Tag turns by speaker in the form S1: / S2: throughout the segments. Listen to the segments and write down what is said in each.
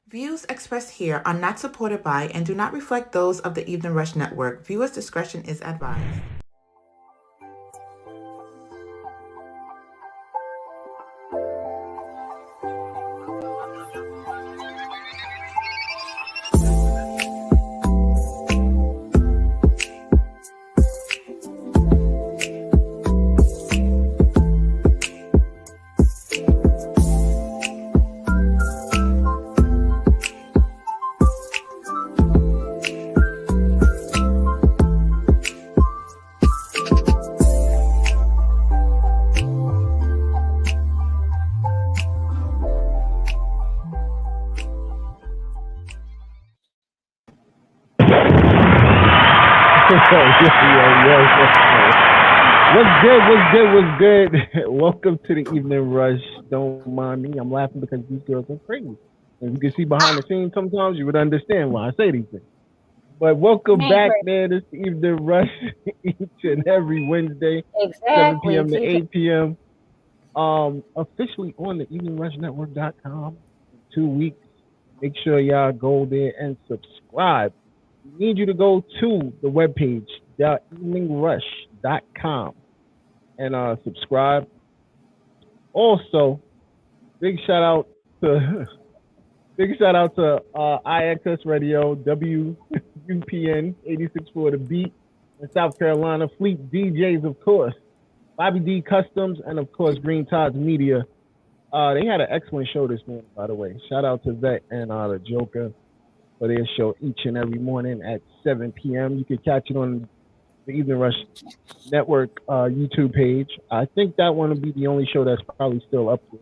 S1: Views expressed here are not supported by and do not reflect those of the Evening Rush Network. Viewers' discretion is advised.
S2: What's good? Welcome to the Evening Rush. Don't mind me. I'm laughing because these girls are crazy. And you can see behind the scenes sometimes, you would understand why I say these things. But welcome back, man. It's the Evening Rush each and every Wednesday, 7 p.m. to 8 p.m. Officially on the eveningrushnetwork.com in 2 weeks. Make sure y'all go there and subscribe. We need you to go to the webpage, theeveningrush.com, and subscribe. Also, big shout out to IXS Radio, WUPN 86.4 The Beat in South Carolina, Fleet DJs, of course, Bobby D Customs, and of course Green Tides Media. They had an excellent show this morning, by the way. Shout out to Vet and the Joker for their show each and every morning at 7 p.m. You can catch it on the Evening Rush Network YouTube page. I think that one will be the only show that's probably still up there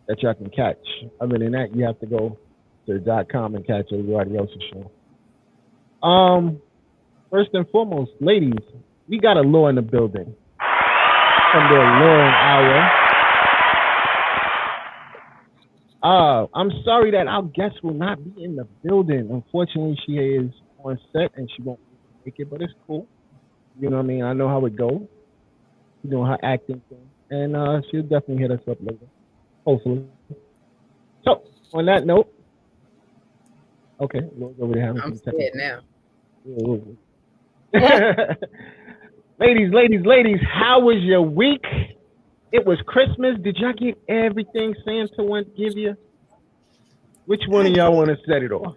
S2: that y'all can catch. Other than that, you have to go to .com and catch everybody else's show. First and foremost, ladies, we got a law in the building from their Law Hour. I'm sorry that our guest will not be in the building. Unfortunately, she is on set and she won't make it, but it's cool. You know what I mean? I know how it goes. You know, her acting thing. And she'll definitely hit us up later. Hopefully. So, on that note, okay, over there.
S3: I'm scared now.
S2: Ladies, how was your week? It was Christmas. Did y'all get everything Santa wanted to give you? Which one of y'all want to set it off?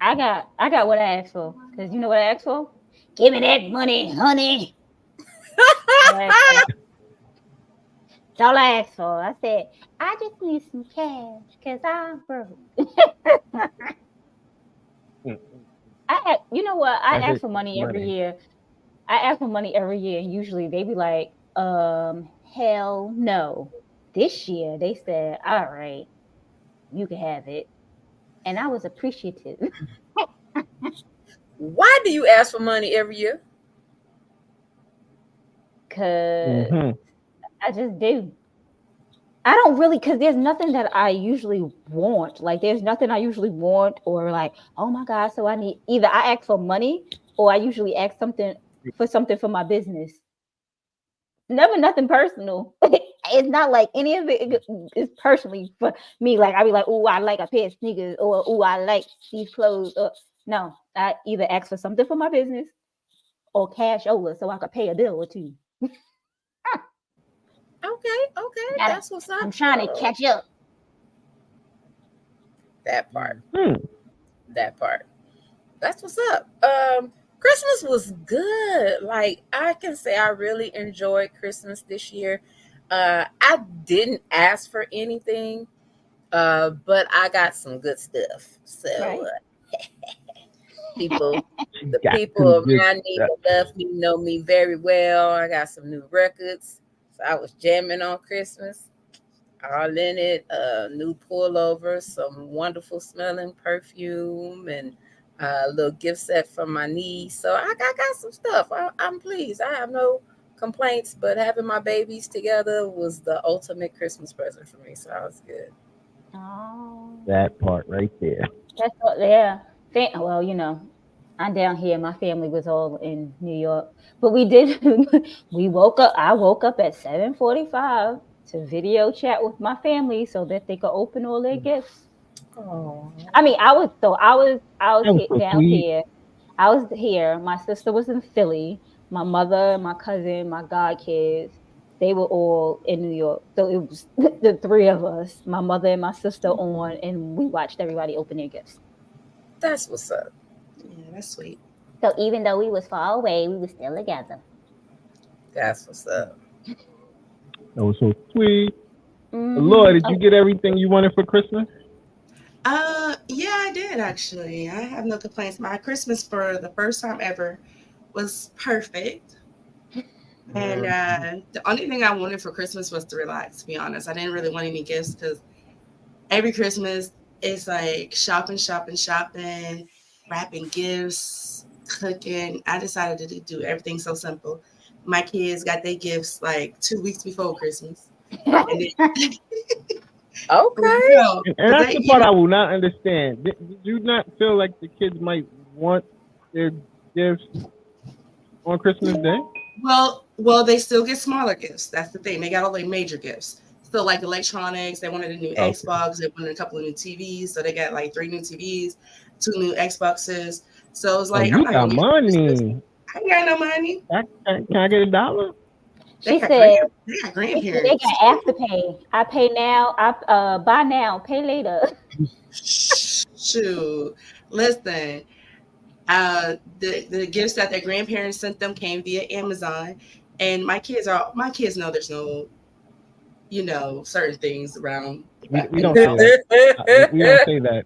S4: I got what I asked for. Because you know what I asked for? Give me that money, honey. That's all I asked for. I said, I just need some cash because I'm broke. You know what? I ask for money every year. I ask for money every year. And usually they be like, hell no. This year they said, all right, you can have it. And I was appreciative.
S3: Why do you ask for money every year?
S4: Because I just do. I don't really, because there's nothing that I usually want. Like, there's nothing I usually want or like, oh my God, so I need, either I ask for money or I usually ask something for my business. Never nothing personal. It's not like any of it is personally for me. Like, I be like, oh, I like a pair of sneakers, or oh, I like these clothes. No, I either ask for something for my business or cash over so I could pay a bill or two.
S3: Okay, that's what's up.
S4: I'm trying to catch up.
S3: That part. That's what's up. Christmas was good. Like, I can say I really enjoyed Christmas this year. I didn't ask for anything, but I got some good stuff. So
S4: Right.
S3: the people around me that love me know me very well. I got some new records. So I was jamming on Christmas. All in it. New pullover, some wonderful smelling perfume, and a little gift set from my niece. So I got some stuff. I'm pleased. I have no complaints, but having my babies together was the ultimate Christmas present for me. So I was good.
S4: Oh,
S2: That part right there.
S4: that's what. Yeah. Well, you know, I'm down here. My family was all in New York, but we did. We woke up. I woke up at 7:45 to video chat with my family so that they could open all their gifts.
S3: Oh.
S4: I mean, I was
S2: That was so
S4: down
S2: sweet.
S4: here. I was here. My sister was in Philly. My mother, my cousin, my god kids, they were all in New York. So it was the three of us, my mother and my sister on, and we watched everybody open their gifts.
S3: That's what's up.
S1: Yeah, that's sweet.
S4: So even though we was far away, we were still together.
S3: That's what's up.
S2: That was so sweet.
S4: Mm-hmm.
S2: Lord, did you get everything you wanted for Christmas?
S1: Yeah, I did actually. I have no complaints. My Christmas for the first time ever was perfect. And the only thing I wanted for Christmas was to relax, to be honest. I didn't really want any gifts because every Christmas it's like shopping, wrapping gifts, cooking. I decided to do everything so simple. My kids got their gifts like 2 weeks before Christmas. And then,
S3: Okay.
S2: And that's the part I will not understand. Did you not feel like the kids might want their gifts on Christmas Day?
S1: Well, they still get smaller gifts. That's the thing. They got all the major gifts. So like electronics, they wanted a new Xbox. They wanted a couple of new TVs. So they got like 3 new TVs, 2 new Xboxes. So it was like,
S2: you got money.
S1: I ain't got no money.
S2: Can I get $1?
S4: She said
S1: they got grandparents.
S4: They got afterpay. I pay now. I buy now, pay later.
S1: Shoot, listen. The gifts that their grandparents sent them came via Amazon, and my kids know there's no, certain things around.
S2: We don't say that. We don't say that.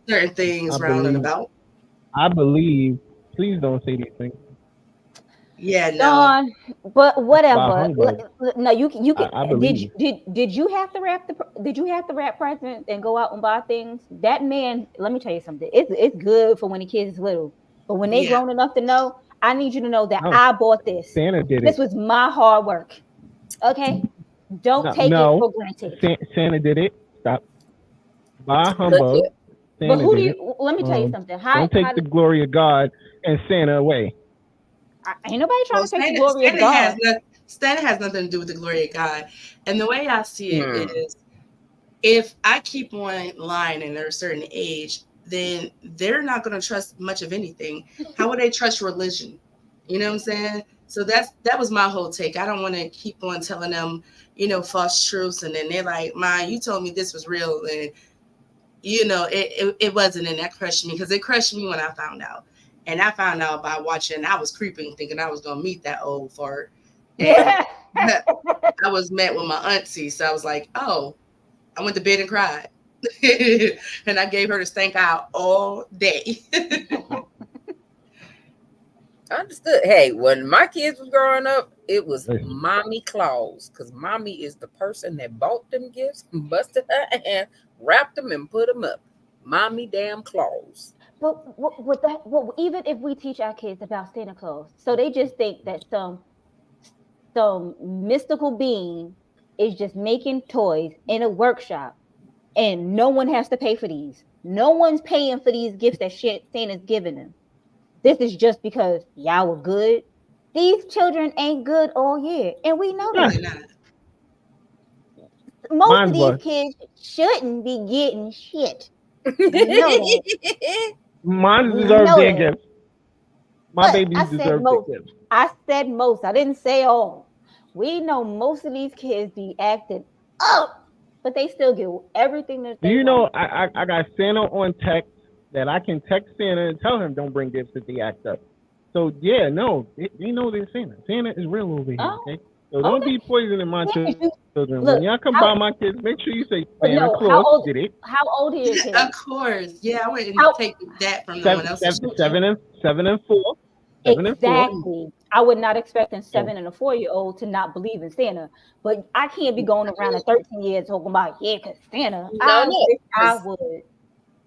S1: Certain things round and about.
S2: I believe. Please don't say these things.
S1: Yeah, no.
S4: Dawn, but whatever. No, you can.
S2: I believe.
S4: Did you have to wrap presents and go out and buy things? That man, let me tell you something. It's good for when the kids is little, but when they grown enough to know, I need you to know that I bought this.
S2: Santa did
S4: This was my hard work. Okay, don't take it for granted.
S2: Santa did it. Stop. By humbug.
S4: But who do you? Let me tell you something.
S2: Don't take the glory of God and Santa away.
S4: Ain't nobody trying to take the glory of God.
S1: Santa has nothing to do with the glory of God. And the way I see it is, if I keep on lying and they're a certain age, then they're not going to trust much of anything. How would they trust religion? You know what I'm saying? So that was my whole take. I don't want to keep on telling them, false truths. And then they're like, Ma, you told me this was real. And, it wasn't. And that crushed me because it crushed me when I found out. And I found out by watching, I was creeping, thinking I was going to meet that old fart. And I was met with my auntie. So I was like, oh, I went to bed and cried. And I gave her the stank eye all day.
S3: Understood. Hey, when my kids was growing up, it was Mommy Claus, because Mommy is the person that bought them gifts, busted her hand, wrapped them, and put them up. Mommy damn Claus.
S4: But even if we teach our kids about Santa Claus, so they just think that some mystical being is just making toys in a workshop, and no one has to pay for these. No one's paying for these gifts that Santa's giving them. This is just because y'all were good. These children ain't good all year, and we know that. Most of these kids shouldn't be getting shit. You know that.
S2: Mine deserve their gifts. My babies deserve their gifts.
S4: I said most. I didn't say all. We know most of these kids be acting up, but they still get everything that they want.
S2: I got Santa on text that I can text Santa and tell him don't bring gifts if they act up. So they know they're Santa. Santa is real over here. Okay. So don't be poisoning my children. Look, when y'all come by my kids, make sure you say Santa Claus did it.
S4: How old are your kids?
S1: Of course. Yeah, I wouldn't take that from no one else.
S2: 7 and 4.
S4: Exactly. I would not expect a 7 and a 4-year-old to not believe in Santa. But I can't be going around at 13 years talking about, because Santa. I would.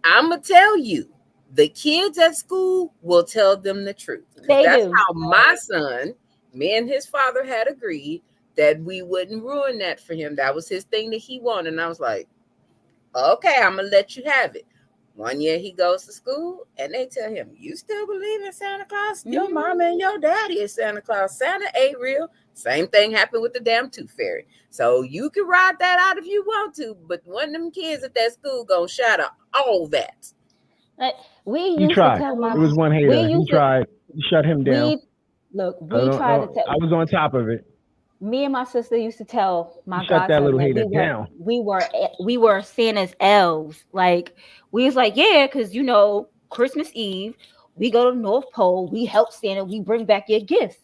S3: I'm going to tell you, the kids at school will tell them the truth. That's how my son, me and his father had agreed that we wouldn't ruin that for him. That was his thing that he wanted. And I was like, okay, I'm going to let you have it. One year he goes to school and they tell him, you still believe in Santa Claus? Your mama and your daddy is Santa Claus. Santa ain't real. Same thing happened with the damn tooth fairy. So you can ride that out if you want to, but one of them kids at that school gonna shatter all that.
S4: We
S2: He
S4: used
S2: tried.
S4: to tell
S2: It was one hater. He tried. He shut him down.
S4: We tried to tell.
S2: I was on top of it.
S4: Me and my sister used to tell my
S2: shut that little hater
S4: that
S2: down.
S4: We were Santa's elves. Like we was like, yeah, because you know, Christmas Eve, we go to the North Pole, we help Santa, we bring back your gifts.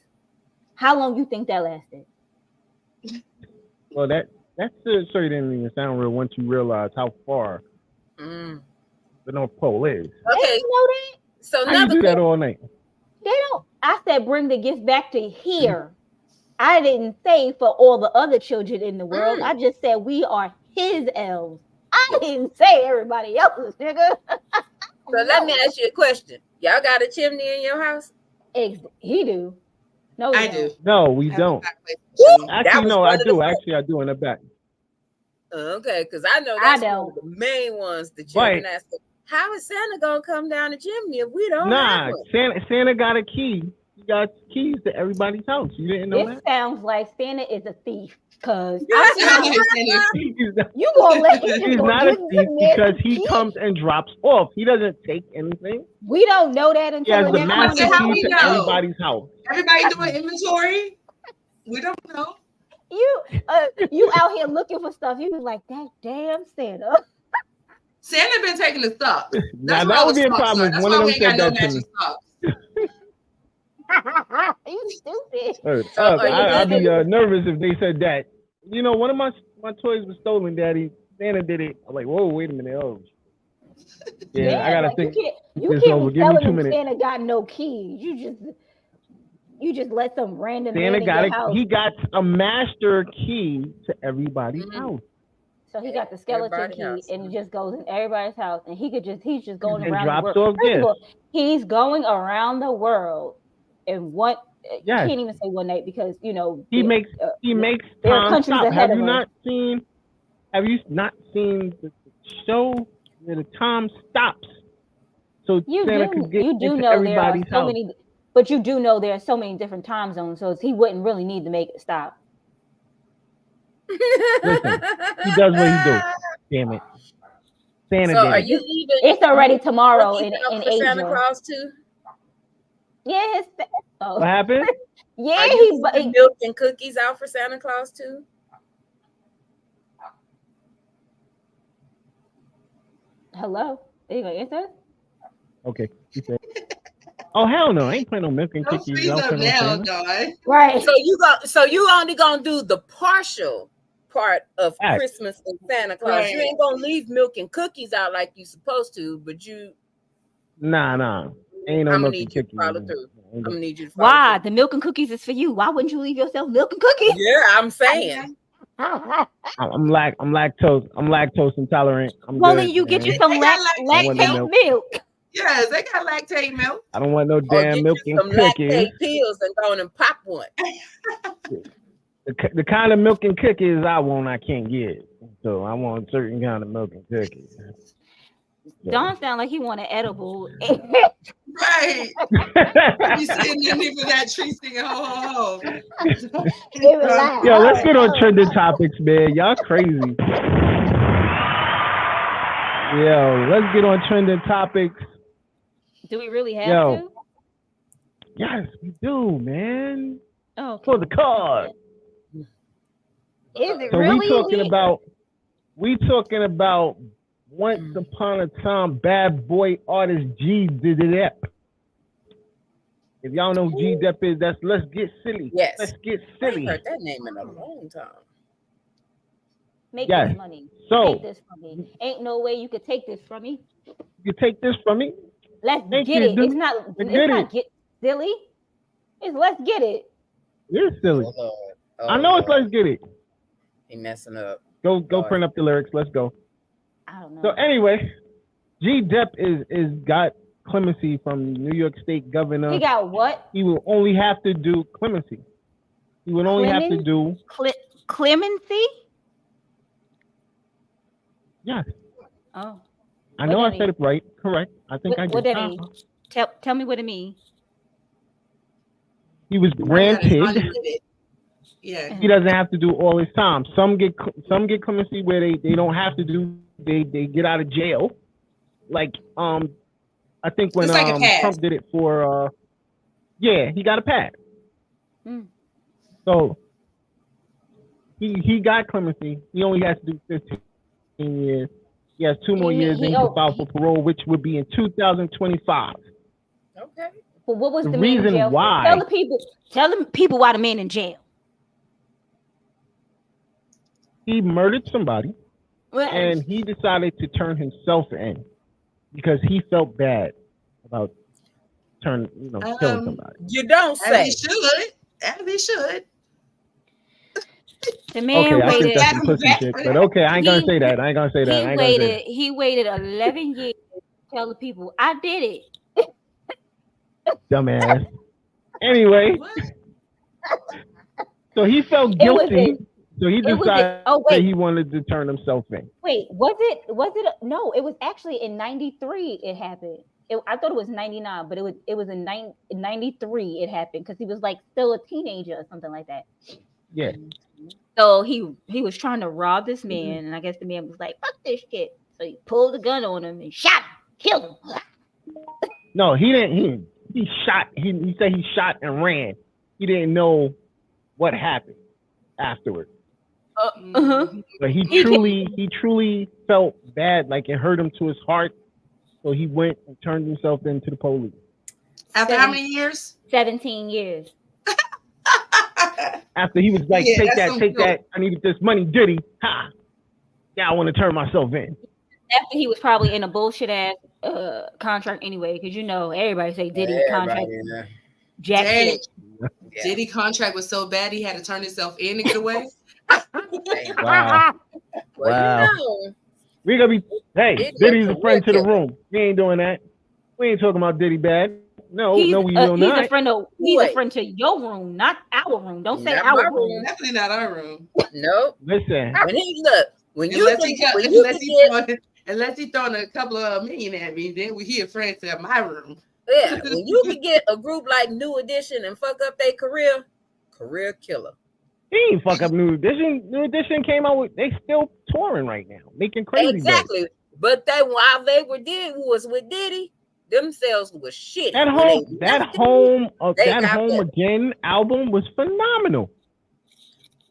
S4: How long you think that lasted?
S2: Well, that story didn't even sound real once you realize how far the North Pole is.
S3: Okay,
S4: you know that?
S3: So
S2: how you do that all night?
S4: They don't. I said bring the gifts back to here. I didn't say for all the other children in the world. I just said we are his elves. I didn't say everybody else's, nigga.
S3: So let me ask you a question. Y'all got a chimney in your house?
S4: He do. No,
S1: I do.
S2: No, we don't. Actually, no, I do. Actually, I do in the back.
S3: Okay, because I know that's one of the main ones. The children ask, how is Santa gonna come down the chimney if we don't have one?
S2: Santa got a key. He got keys to everybody's house. You didn't know that?
S4: It sounds like Santa is a thief. Cause
S2: you gonna let him? He's not a thief because he comes and drops off. He doesn't take anything.
S4: We don't know that until
S2: he has the master key to everybody's house.
S1: Everybody doing inventory. We don't know.
S4: You out here looking for stuff. You was like that damn Santa.
S1: Santa been taking the stuff.
S2: Now that would be a problem. One of them said that to me.
S4: You stupid.
S2: I'd be nervous if they said that. You know, one of my toys was stolen, Daddy. Santa did it. I'm like, whoa, wait a minute. Oh, yeah, I gotta think.
S4: You can't be telling them Santa got no keys. You just let some random
S2: Santa
S4: man in your house.
S2: He got a master key to everybody's house.
S4: So he got the skeleton key and he just goes in everybody's house and he's just going around the world.
S2: Off
S4: First of all, he's going around the world and you can't even say one night because you know
S2: he makes time stop. Have you not seen the show where the time stops? So Santa could get into everybody's house.
S4: But you do know there are so many different time zones, so he wouldn't really need to make it stop.
S2: Listen, he does what he do. Damn it, Santa.
S3: So are you even?
S4: It's already tomorrow in Asia.
S3: Santa Claus too.
S4: Yes.
S2: What happened?
S3: Yeah, he milk and cookies out for Santa Claus too.
S4: Hello, are you gonna answer?
S2: Okay, he said. Oh hell no! I ain't playing no milk and cookies.
S4: Right.
S3: So you only gonna do the partial part of Christmas and Santa Claus. Right. You ain't gonna leave milk and cookies out like you supposed to, but you.
S2: Nah. Ain't no milk and cookies.
S3: I'm gonna need you to follow
S4: Why?
S3: through.
S4: The milk and cookies is for you. Why wouldn't you leave yourself milk and cookies?
S3: Yeah, I'm saying.
S2: I'm lactose intolerant.
S4: Then you get you some lactate milk.
S1: Yes, they got lactate milk.
S2: I don't want no damn milk and cookies.
S3: Lactate pills and go and pop one.
S2: The kind of milk and cookies I want, I can't get. So I want a certain kind of milk and cookies.
S4: Don sound like he want an edible.
S1: Right. You sitting underneath of that tree singing ho ho ho.
S2: Yo, let's get on trending topics, man. Y'all crazy. Yo, let's get on trending topics.
S4: Do we really have to?
S2: Yes, we do, man.
S4: Oh,
S2: for the cause.
S4: Is it
S2: so
S4: really?
S2: We talking about once upon a time bad boy artist G Dep. If y'all know who G Dep is, that's Let's Get Silly.
S3: Yes.
S2: Let's Get Silly.
S3: I heard that name in a long time.
S4: Make this money.
S2: So
S4: take this from me. Ain't no way you could take this from me.
S2: You take this from me?
S4: Let's get it. It's not get silly. It's let's get it.
S2: You're silly. I know it's let's get it.
S3: He messing up.
S2: Go print up the lyrics. Let's go.
S4: I don't know.
S2: So anyway, G Dep is got clemency from New York State governor.
S4: He got what?
S2: He will only have to do clemency. He would only have to do
S4: clemency.
S2: Yes.
S4: Oh.
S2: I know I said it right. Correct. I think I did.
S4: What that mean? Tell me what it means.
S2: He was granted.
S1: Yeah.
S2: He doesn't have to do all his time. Some get clemency where they don't have to do. They get out of jail. Like I think when
S1: It's like a pass.
S2: Trump did it for he got a pass. So he got clemency. He only has to do 15 years. He has 2 more years, and he can file for parole, which would be in 2025.
S3: Okay.
S4: But what was
S2: the
S4: the man
S2: reason
S4: in jail
S2: why?
S4: For? Tell the people why the man in jail.
S2: He murdered somebody, and he decided to turn himself in because he felt bad about killing somebody.
S3: You don't say.
S1: As he should.
S4: The man
S2: I think
S4: waited.
S2: that's some pussy shit, but okay, I ain't gonna say that.
S4: He waited 11 years to tell the people, I did it.
S2: Dumbass. Anyway, so he felt guilty. So he decided he wanted to turn himself in.
S4: Wait, was it? No, it was actually in 93 it happened. I thought it was 99, but it was in 93 it happened because he was like still a teenager or something like that.
S2: Yeah.
S4: So he was trying to rob this man, and I guess the man was like, fuck this shit. So he pulled the gun on him and shot him, killed him.
S2: No, he didn't. He shot. He said he shot and ran. He didn't know what happened afterwards. But he truly felt bad, like it hurt him to his heart. So he went and turned himself into the police.
S1: After how many years?
S4: 17 years.
S2: After he was like, take that. I needed this money, Diddy. Ha! Yeah, I want to turn myself in.
S4: After he was probably in a bullshit ass contract anyway, because everybody say Diddy contract. Jack shit.
S1: Diddy contract was so bad he had to turn himself in to get away.
S2: Wow.
S3: Well,
S2: We're gonna be Diddy's a friend to the room. We ain't doing that. We ain't talking about Diddy bad. No, we will not.
S4: He's a friend to your room, not our room. Don't say our room.
S1: Definitely not our room.
S3: Nope.
S2: Listen.
S1: Unless he throwing a couple of million at me, then he a friend to my room.
S3: Yeah, when you can get a group like New Edition and fuck up their career killer.
S2: He ain't fuck up New Edition. New Edition came out with, they still touring right now, making crazy.
S3: Exactly. Days. But while they was with Diddy, themselves was shit.
S2: That home again album was phenomenal.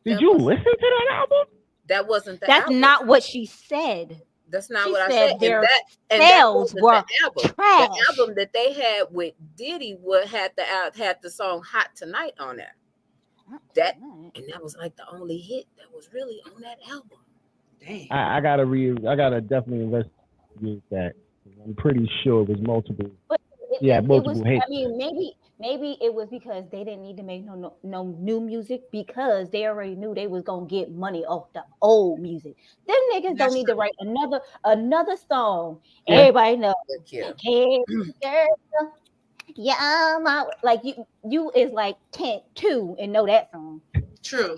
S2: Did you listen to that album?
S3: That wasn't the
S4: That's
S3: album.
S4: not what she said.
S3: That's not what I said.
S4: Their sales were trash.
S3: The album that they had with Diddy had the song "Hot Tonight" on there. That was like the only hit that was really on that album.
S1: Dang.
S2: I gotta definitely investigate that. I'm pretty sure it was multiple. Multiple hits.
S4: I mean, maybe it was because they didn't need to make no new music because they already knew they was gonna get money off the old music. Them niggas don't need to write another song. Yeah. Everybody knows. Yeah, like you is like 2 and know that song.
S1: True.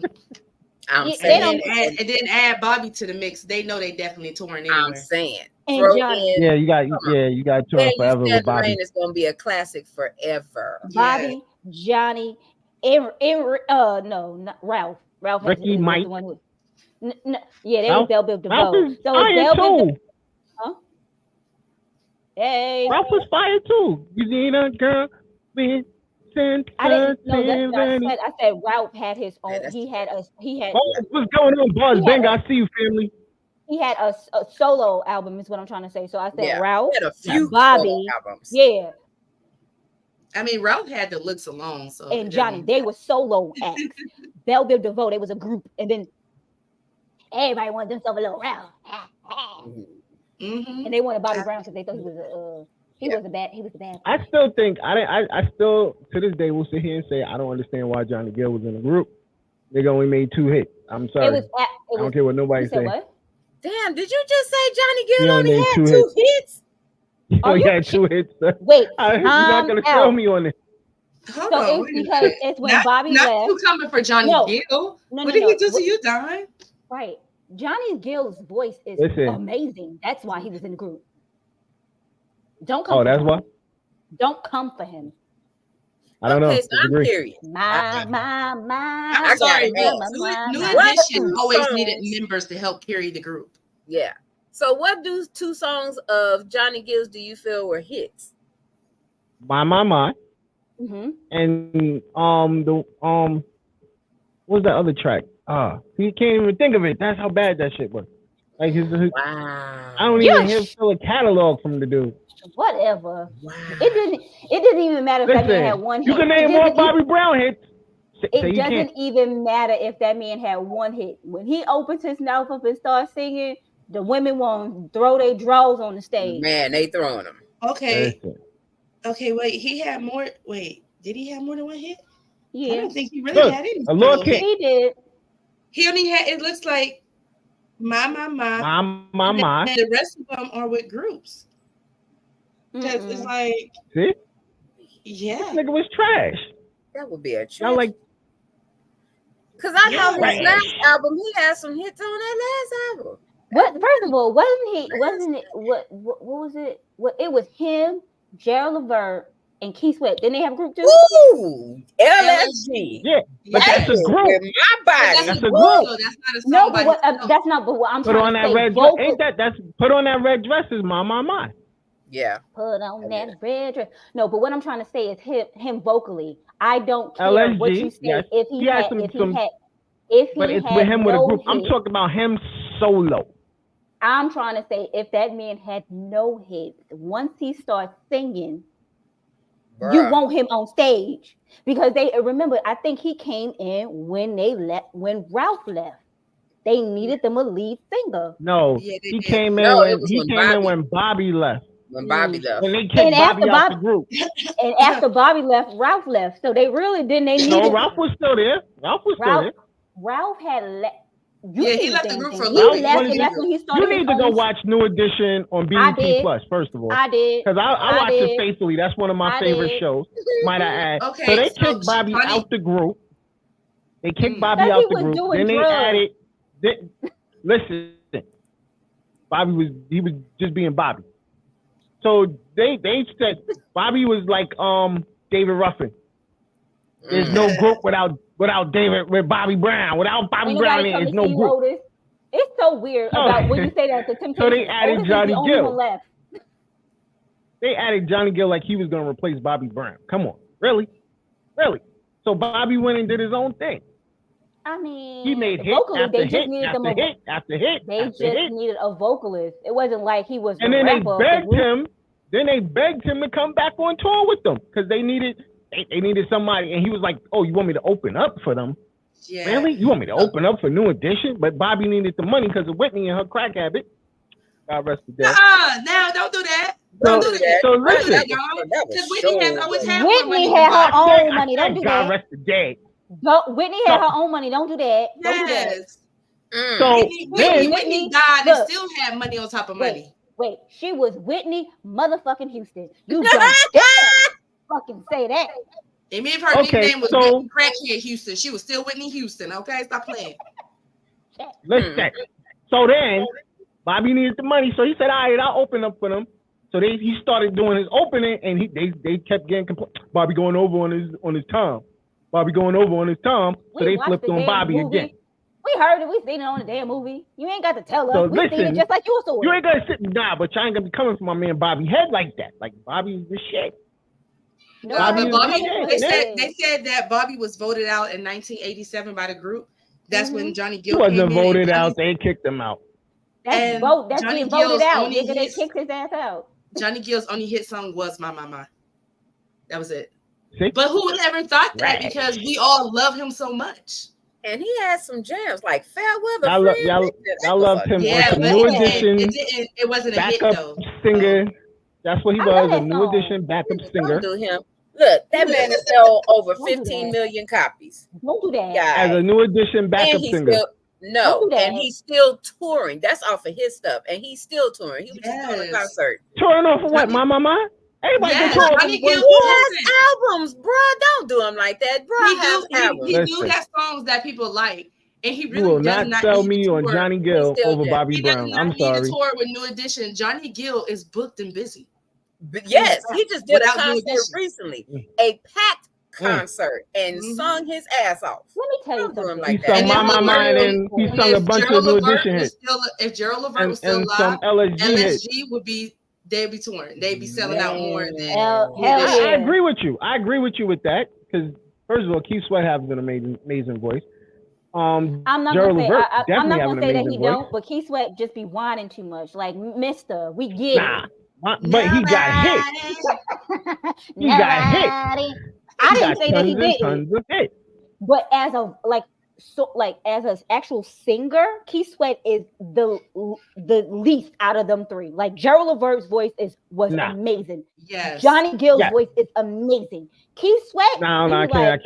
S3: And
S1: then add Bobby to the mix. They know they definitely touring anywhere.
S3: I'm saying.
S4: And Johnny.
S2: You got touring forever with Bobby.
S3: It's gonna be a classic forever.
S4: Bobby, Johnny, and not Ralph. Ralph
S2: Ricky, Mike.
S4: The one who, they was Bell Biv DeVoe. So
S2: Bell Biv.
S4: Huh? Hey.
S2: Ralph was fire too. You need a girl with sense.
S4: I said Ralph had his own. He had.
S2: What's going on, Buzz Bang? I see you, family.
S4: He had a solo album, is what I'm trying to say. So I said Ralph,
S3: had a few
S4: Bobby,
S3: albums.
S4: Yeah.
S1: I mean, Ralph had the looks alone. So
S4: and Johnny, they were solo acts. Bell Biv DeVoe, they was a group, and then everybody wanted themselves a little Ralph.
S1: Mm-hmm.
S4: And they wanted Bobby Brown because they thought he was a bad.
S2: I still think I still to this day will sit here and say I don't understand why Johnny Gill was in the group. They only made 2 hits. I'm sorry. I don't care what nobody says.
S3: Damn, did you just say Johnny Gill only had 2 hits?
S2: Oh, he had 2 hits.
S4: Wait,
S2: you're not gonna tell me on it.
S4: It's when Bobby left.
S1: Not you coming for Johnny Gill. What did he do to you, Don?
S4: Right. Johnny Gill's voice is amazing. That's why he was in the group. Don't come.
S2: Oh, that's why.
S4: Don't come for him.
S2: I don't know.
S3: Okay, so I'm
S2: Disagree.
S3: curious.
S1: I'm
S3: I
S1: sorry,
S3: gotta
S1: but New
S3: What
S1: Edition
S3: two
S1: always
S3: songs-
S1: needed members to help carry the group.
S3: Yeah. So what do 2 songs of Johnny Gill's do you feel were hits?
S2: My.
S4: Mm-hmm.
S2: And what's that other track? He can't even think of it. That's how bad that shit was. Like
S3: Wow.
S2: I don't even hear still a catalog from the dude.
S4: Whatever.
S3: Wow.
S4: It didn't even matter if that man had one hit.
S2: You can name more Bobby Brown hits.
S4: It doesn't even matter if that man had one hit. When he opens his mouth up and starts singing, the women won't throw their drawers on the stage.
S3: Man, they throwing them.
S1: Okay. Okay, wait. He had more. Wait, did he have more than one hit?
S4: Yeah.
S1: I don't think he really had any.
S2: A little hit.
S4: He did.
S1: He only had, it looks like My.
S2: My.
S1: And the rest of them are with groups. Because it's like,
S2: see?
S1: Yeah.
S2: This nigga was trash.
S3: That would be a trash.
S2: I like.
S3: Because I know his last album, he had some hits on that last album.
S4: What? First of all, wasn't it? What was it? It was him, Gerald Levert, and Keith Sweat. Didn't they have a group too?
S3: Ooh, LSG.
S2: Yeah, but that's a group.
S3: With my body.
S2: That's a group.
S1: So that's not a song.
S4: No, but that's not. But what I'm
S2: put
S4: trying
S2: on
S4: to
S2: that
S4: say,
S2: red dress. Ain't that's put on that red dress is my.
S3: Yeah.
S4: Put on that red dress. No, but what I'm trying to say is him vocally. I don't care
S2: LSG,
S4: what you say.
S2: yes.
S4: If he had,
S2: but it's with him with a group. I'm talking about him solo.
S4: I'm trying to say if that man had no hits, once he starts singing, you want him on stage because they remember. I think he came in when Ralph left. They needed them a lead singer.
S2: No, he came in when Bobby left.
S3: When Bobby left.
S2: When they kicked Bobby out the group.
S4: And after Bobby left, Ralph left. So they really didn't.
S2: No, Ralph was still there.
S4: Ralph had left.
S1: He left the group for a
S4: little
S1: bit.
S4: That's when he started.
S2: You need to go watch New Edition on BET Plus, first of all.
S4: I did.
S2: Because I watched it faithfully. That's one of my favorite shows, might I add.
S1: Okay,
S2: so they kicked Bobby out the group. They kicked Bobby out the group. Then they added. Listen, Bobby was just being Bobby. So they said Bobby was like David Ruffin. There's no group without Bobby Brown. Without Bobby Brown, there's no group.
S4: Otis. It's so weird about when you say that.
S2: So they added
S4: Otis
S2: Johnny Gill.
S4: Left.
S2: They added Johnny Gill like he was going to replace Bobby Brown. Come on, really? So Bobby went and did his own thing.
S4: I mean,
S2: he made hit after hit after hit.
S4: They just needed a vocalist. It wasn't like he was.
S2: And then they begged him. Then they begged him to come back on tour with them because they needed somebody. And he was like, "Oh, you want me to open up for them? Yeah. Really? You want me to open up for New Edition?" But Bobby needed the money because of Whitney and her crack habit. God rest the dead.
S1: Now don't do that.
S2: Don't do that. So listen,
S1: because Whitney has always had
S4: Whitney had her own money. Don't do that.
S2: God rest the dead.
S4: Whitney had her own money. Don't do that. Don't do that.
S2: So
S1: Whitney died and still had money on top of money.
S4: Wait, she was Whitney motherfucking Houston. You don't fucking say that.
S1: Even if her nickname was Whitney Crackhead Houston, she was still Whitney Houston. Okay, stop playing.
S2: Listen. So then Bobby needed the money, so he said, "All right, I'll open up for them." So he started doing his opening, and they kept getting Bobby going over on his time. Bobby going over on his time, so they flipped on Bobby again.
S4: We heard it. We seen it on the damn movie. You ain't got to tell us. So we seen it just like you saw it.
S2: You ain't gonna sit but you ain't gonna be coming for my man Bobby head like that. Like Bobby's the shit.
S1: No, they said that Bobby was voted out in 1987 by the group. That's when Johnny Gill
S2: came in. He wasn't voted out. They kicked him out.
S4: That's being voted out. Nigga, they kicked his ass out.
S1: Johnny Gill's only hit song was My. That was it.
S2: See?
S1: But who would ever thought that? Because we all love him so much.
S3: And he had some jams like Fairweather.
S2: I loved him.
S1: Yeah,
S2: but New Edition.
S1: It wasn't a hit though.
S2: Singer. That's what he was. A New Edition backup singer.
S3: Don't do him. Look, that man has sold over 15 million copies.
S4: Don't do that.
S2: As a New Edition backup singer.
S3: And he's still touring. That's off of his stuff. And he's still touring. He was just doing a concert.
S2: Touring off of what? My? Everybody can tour.
S3: He has albums, bro. Don't do him like that, bro.
S1: He do have songs that people like. And he really
S2: will not sell me on Johnny Gill over Bobby Brown. I'm sorry.
S1: He tour with New Edition. Johnny Gill is booked and busy.
S3: Yes, he just did a concert recently. A packed concert and sung his ass off.
S4: Let me tell you something.
S3: Like
S2: he sung My Mind and he sung a bunch of New Edition hits.
S1: If Gerald Levert was still alive,
S2: some LSG
S1: they'd be touring. They'd be selling out more than.
S2: I agree with you. I agree with you with that because first of all, Keith Sweat has an amazing voice.
S4: I'm not
S2: Gerald
S4: gonna say,
S2: Levert
S4: I'm not gonna say that he
S2: voice.
S4: don't, but Keith Sweat just be whining too much. Like, Mister, we get it.
S2: But he got hit. He got hit.
S4: I didn't say that he didn't.
S2: Tons of hits.
S4: But as as an actual singer, Keith Sweat is the least out of them three. Like Gerald Levert's voice was amazing.
S1: Yes.
S4: Johnny Gill's voice is amazing. Keith Sweat.
S2: No, I can't.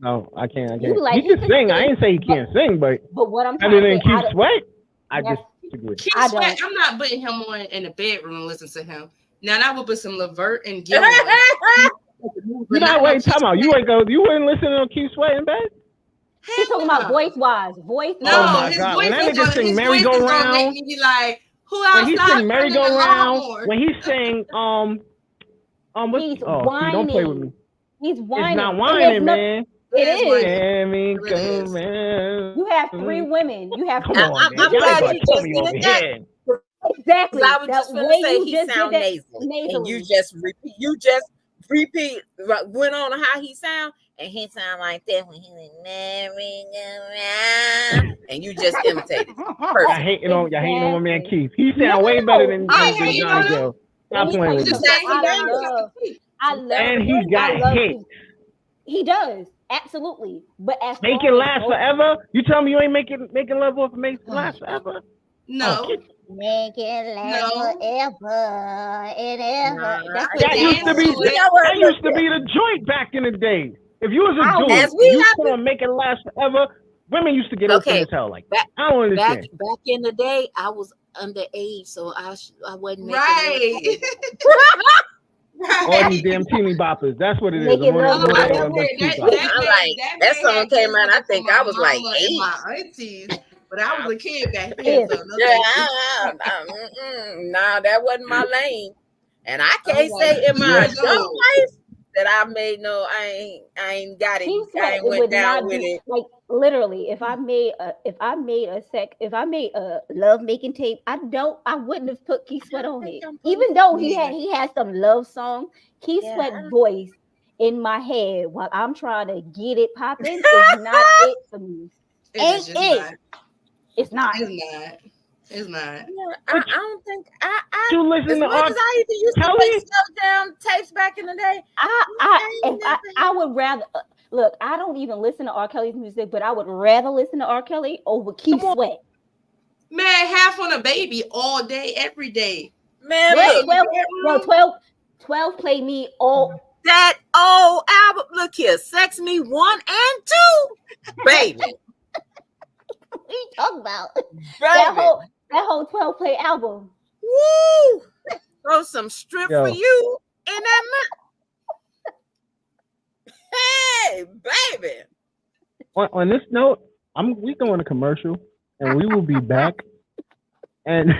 S2: No, I can't. He can sing. I ain't say he can't sing, but
S4: what I'm trying
S2: other than
S4: to say,
S2: Keith Sweat, I just disagree.
S1: Keith Sweat, I'm not putting him on in the bedroom and listen to him. Now I would put some Levert and Gill.
S2: You're not waiting. Time out. You wouldn't listen to Keith Sweat in bed?
S4: He's talking about voice-wise. Voice.
S1: No,
S2: oh my
S1: his
S2: God.
S1: voice
S2: When that nigga sing merry-go-round,
S1: make me be like, who outside?
S2: When he sing merry-go-round, when he sing
S4: he's whining.
S2: Don't play with me.
S4: He's whining.
S2: It's not whining, man.
S4: It is.
S2: Merry-go-round.
S4: You have three women. You have.
S2: Come on,
S3: I'm glad you just
S2: me over
S3: did that.
S2: here.
S3: I
S4: Exactly.
S3: was just going to say he sound nasally, and you just repeat. Went on how he sound, and he sound like that when he was merry-go-round, and you just imitated.
S2: Y'all hating on my man Keith. He sound way better than Johnny Gill. Stop playing with me.
S4: I love
S2: and he got hit.
S4: He does. Absolutely. But as
S2: Make It Last Forever? You tell me you ain't making love off Make It Last Forever?
S1: No.
S4: Make it last forever and ever.
S2: That used to be the joint back in the day. If you was a dude, you put on Make It Last Forever, women used to get up in his hell like that. I don't understand.
S3: Back in the day, I was underage, so I wasn't making
S1: right.
S2: All these damn teeny boppers. That's what it is.
S3: That song came out. I think I was like 8.
S1: My aunties, but I was a kid back then. So
S3: nah, that wasn't my lane. And I can't say in my adult life that I made I ain't got it. I ain't went down with it.
S4: Like literally, if I made a love making tape, I wouldn't have put Keith Sweat on it. Even though he had some love songs, Keith Sweat voice in my head while I'm trying to get it popping is not it for me. It's not.
S1: It's not.
S3: I don't think
S2: you listen to
S3: I used to play slow down tapes back in the day.
S4: I would rather look. I don't even listen to R. Kelly's music, but I would rather listen to R. Kelly over Keith Sweat.
S1: Man, Half on a Baby all day, every day.
S3: Man,
S4: 12 played me all
S3: that old album. Look here, Sex Me 1 and 2, baby.
S4: What are you talking about? That whole 12 play album.
S3: Woo! Throw some strip for you in that Hey, baby.
S2: On this note, we going to commercial, and we will be back. And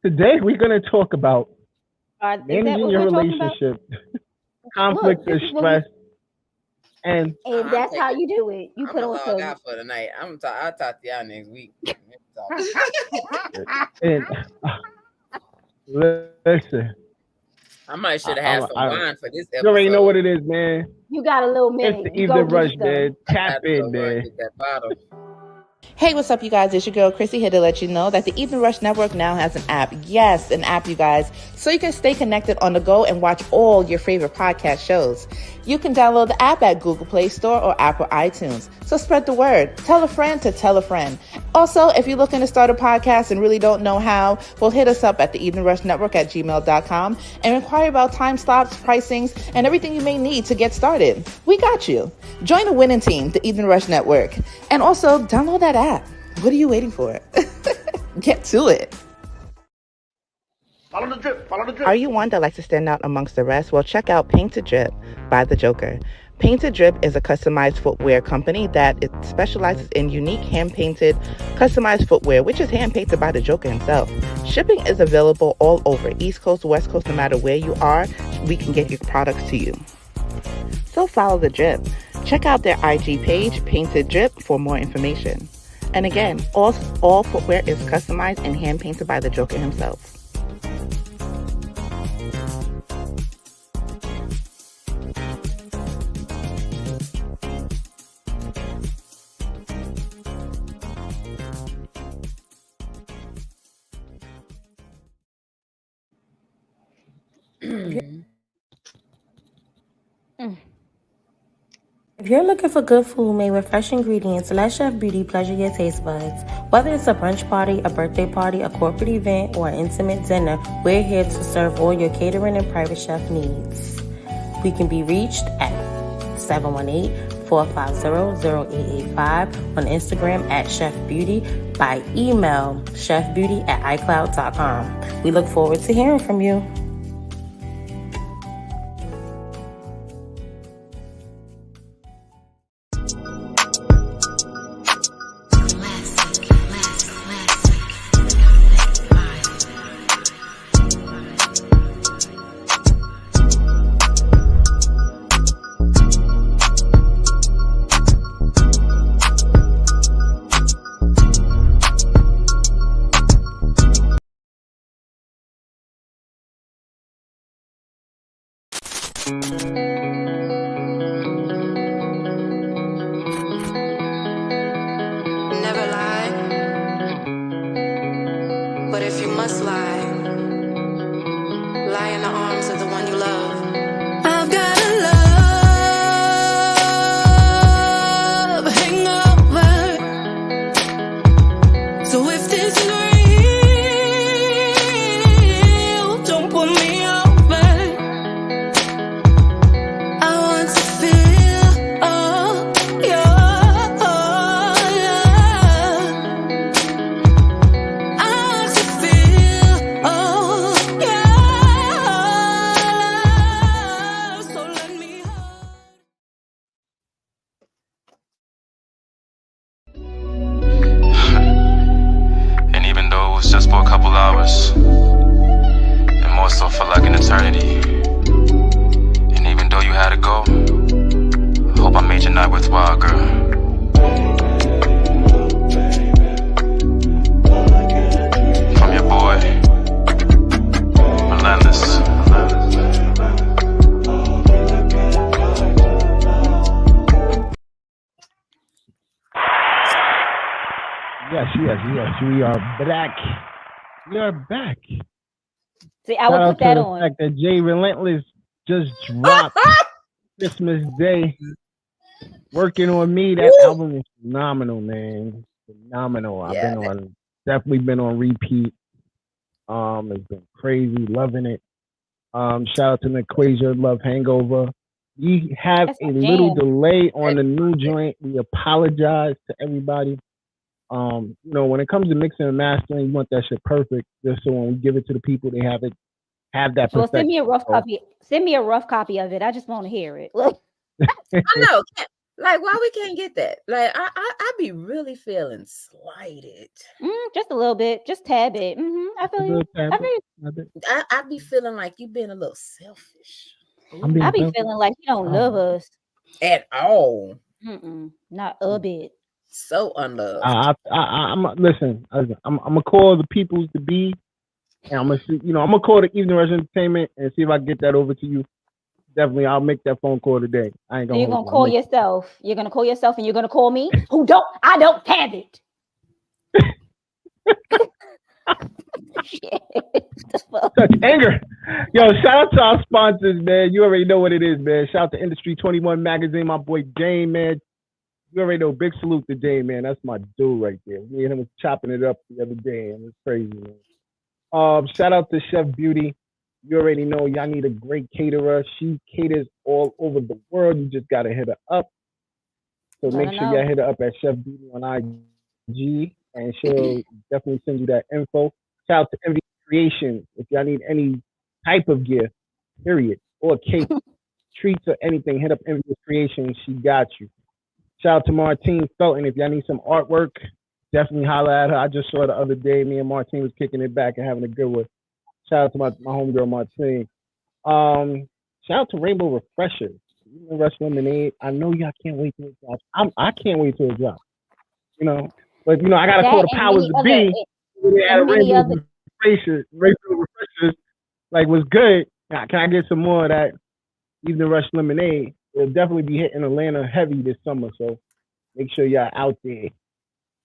S2: today we're going to talk about managing your relationship, conflict and stress. And
S4: that's how you do it. You put on some.
S3: Out for tonight. I'll talk to y'all next week.
S2: And listen,
S3: I might should have had some wine for this episode.
S2: You already know what it is, man.
S4: You got a little minute.
S2: It's the Evening Rush, man. Tap in, man.
S5: Hey, what's up, you guys? It's your girl, Chrissy, here to let you know that the Evening Rush Network now has an app. Yes, an app, you guys. So you can stay connected on the go and watch all your favorite podcast shows. You can download the app at Google Play Store or Apple iTunes. So spread the word. Tell a friend to tell a friend. Also, if you're looking to start a podcast and really don't know how, well, hit us up at the Evening Rush Network at gmail.com and inquire about time slots, pricings, and everything you may need to get started. We got you. Join the winning team, the Evening Rush Network. And also, download that app. What are you waiting for? Get to it.
S6: Follow the drip. Follow the drip.
S5: Are you one that likes to stand out amongst the rest? Well, check out Paint to Drip by The Joker. Paint to Drip is a customized footwear company that it specializes in unique hand-painted, customized footwear, which is hand-painted by The Joker himself. Shipping is available all over, East Coast, West Coast, no matter where you are, we can get your products to you. still follow the drip. Check out their IG page, Painted Drip, for more information. And again, all footwear is customized and hand painted by the Joker himself.
S6: If you're looking for good food made with fresh ingredients, let Chef Beauty pleasure your taste buds. Whether it's a brunch party, a birthday party, a corporate event, or an intimate dinner, we're here to serve all your catering and private chef needs. We can be reached at 718-450-0885, on Instagram at Chef Beauty, by email chefbeauty@icloud.com. We look forward to hearing from you.
S7: Never lie, but if you must lie, lie in the arms of the one you love. I've got a love hangover, so if this is real, don't put me over. I want to feel all your love. I want to feel all your love. So let me hold.
S8: And even though it was just for a couple hours, it more so felt like an eternity. And even though you had to go, I hope I made your night worthwhile, girl. From your boy, Relentless.
S2: Yes. We are back. We are back.
S4: See, I would
S2: Shout
S4: put
S2: out to
S4: that
S2: the
S4: on.
S2: fact that Jay Relentless just dropped Christmas Day. Working on Me. That album is phenomenal, man. Phenomenal. I've definitely been on repeat. It's been crazy, loving it. Shout out to Naquasia, Love Hangover. We have
S4: That's
S2: a
S4: my
S2: little
S4: jam.
S2: delay on the new joint. We apologize to everybody. When it comes to mixing and mastering, you want that shit perfect, just so when we give it to the people, they have that
S4: Well,
S2: perfection.
S4: send me a rough copy. Send me a rough copy of it. I just want to hear it. Look,
S3: I know. Like, why we can't get that? Like, I be really feeling slighted.
S4: just a little bit, just tad bit. I feel you. I feel you.
S3: I be feeling like you being a little selfish.
S4: I be feeling like you don't love us
S3: at all.
S4: Not a bit.
S3: So unloved.
S2: Listen. I'm gonna call the peoples to be, and I'm gonna call the Evening Rush Entertainment and see if I can get that over to you. Definitely, I'll make that phone call today. I ain't gonna.
S4: You're gonna call yourself. You're gonna call yourself, and you're gonna call me. I don't have it.
S2: Such anger. Yo, shout out to our sponsors, man. You already know what it is, man. Shout out to Industry 21 Magazine, my boy Dane, man. You already know. Big salute to Dane, man. That's my dude right there. Me and him was chopping it up the other day, and it's crazy, man. Shout out to Chef Beauty. You already know y'all need a great caterer. She caters all over the world. You just gotta hit her up. So make sure y'all hit her up at Chef Beauty on IG, and she'll definitely send you that info. Shout out to Envy Creations. If y'all need any type of gift, period, or cake, treats, or anything, hit up Envy Creations. She got you. Shout out to Martine Felton. If y'all need some artwork, definitely holler at her. I just saw her the other day. Me and Martine was kicking it back and having a good one. Shout out to my homegirl Martine. Shout out to Rainbow Refreshers. Evening Rush Lemonade. I know y'all can't wait till it drops. I can't wait till it drops. You know, but you know, I gotta call the powers to be. They had a rainbow refreshers, like was good. Now, can I get some more of that Evening Rush Lemonade? It'll definitely be hitting Atlanta heavy this summer, so make sure y'all out there.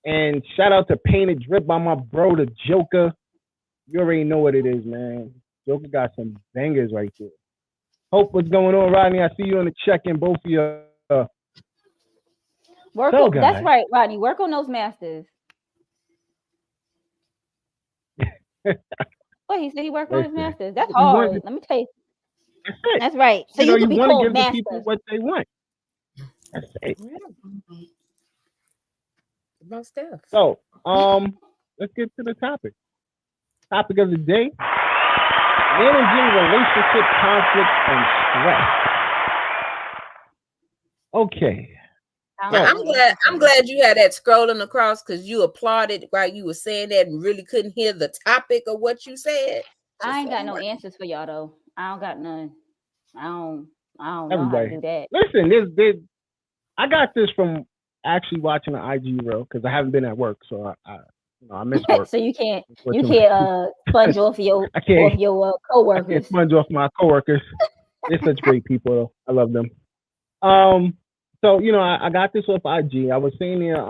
S2: And shout out to Painted Drip by my bro, the Joker. You already know what it is, man. Joker got some bangers right there. Hope, what's going on, Rodney? I see you on the check-in, both of you.
S4: That's right, Rodney. Work on those masters. What he said he worked on his masters. That's hard. Let me tell you.
S2: That's it.
S4: That's right. So
S2: you
S4: can be
S2: want to
S4: called
S2: give
S4: masters.
S2: the people what they want. That's it.
S3: About stuff.
S2: So, let's get to the topic. Topic of the day: managing relationship conflict and stress. Okay.
S3: I'm glad you had that scrolling across because you applauded while you were saying that and really couldn't hear the topic of what you said.
S4: I ain't got no answers for y'all though. I don't got none. I don't know how to do that.
S2: Listen, I got this from actually watching an IG reel because I haven't been at work, so I miss work.
S4: So you can't sponge off your coworkers.
S2: I can't sponge off my coworkers. They're such great people, though. I love them. So I got this off IG. I was sitting there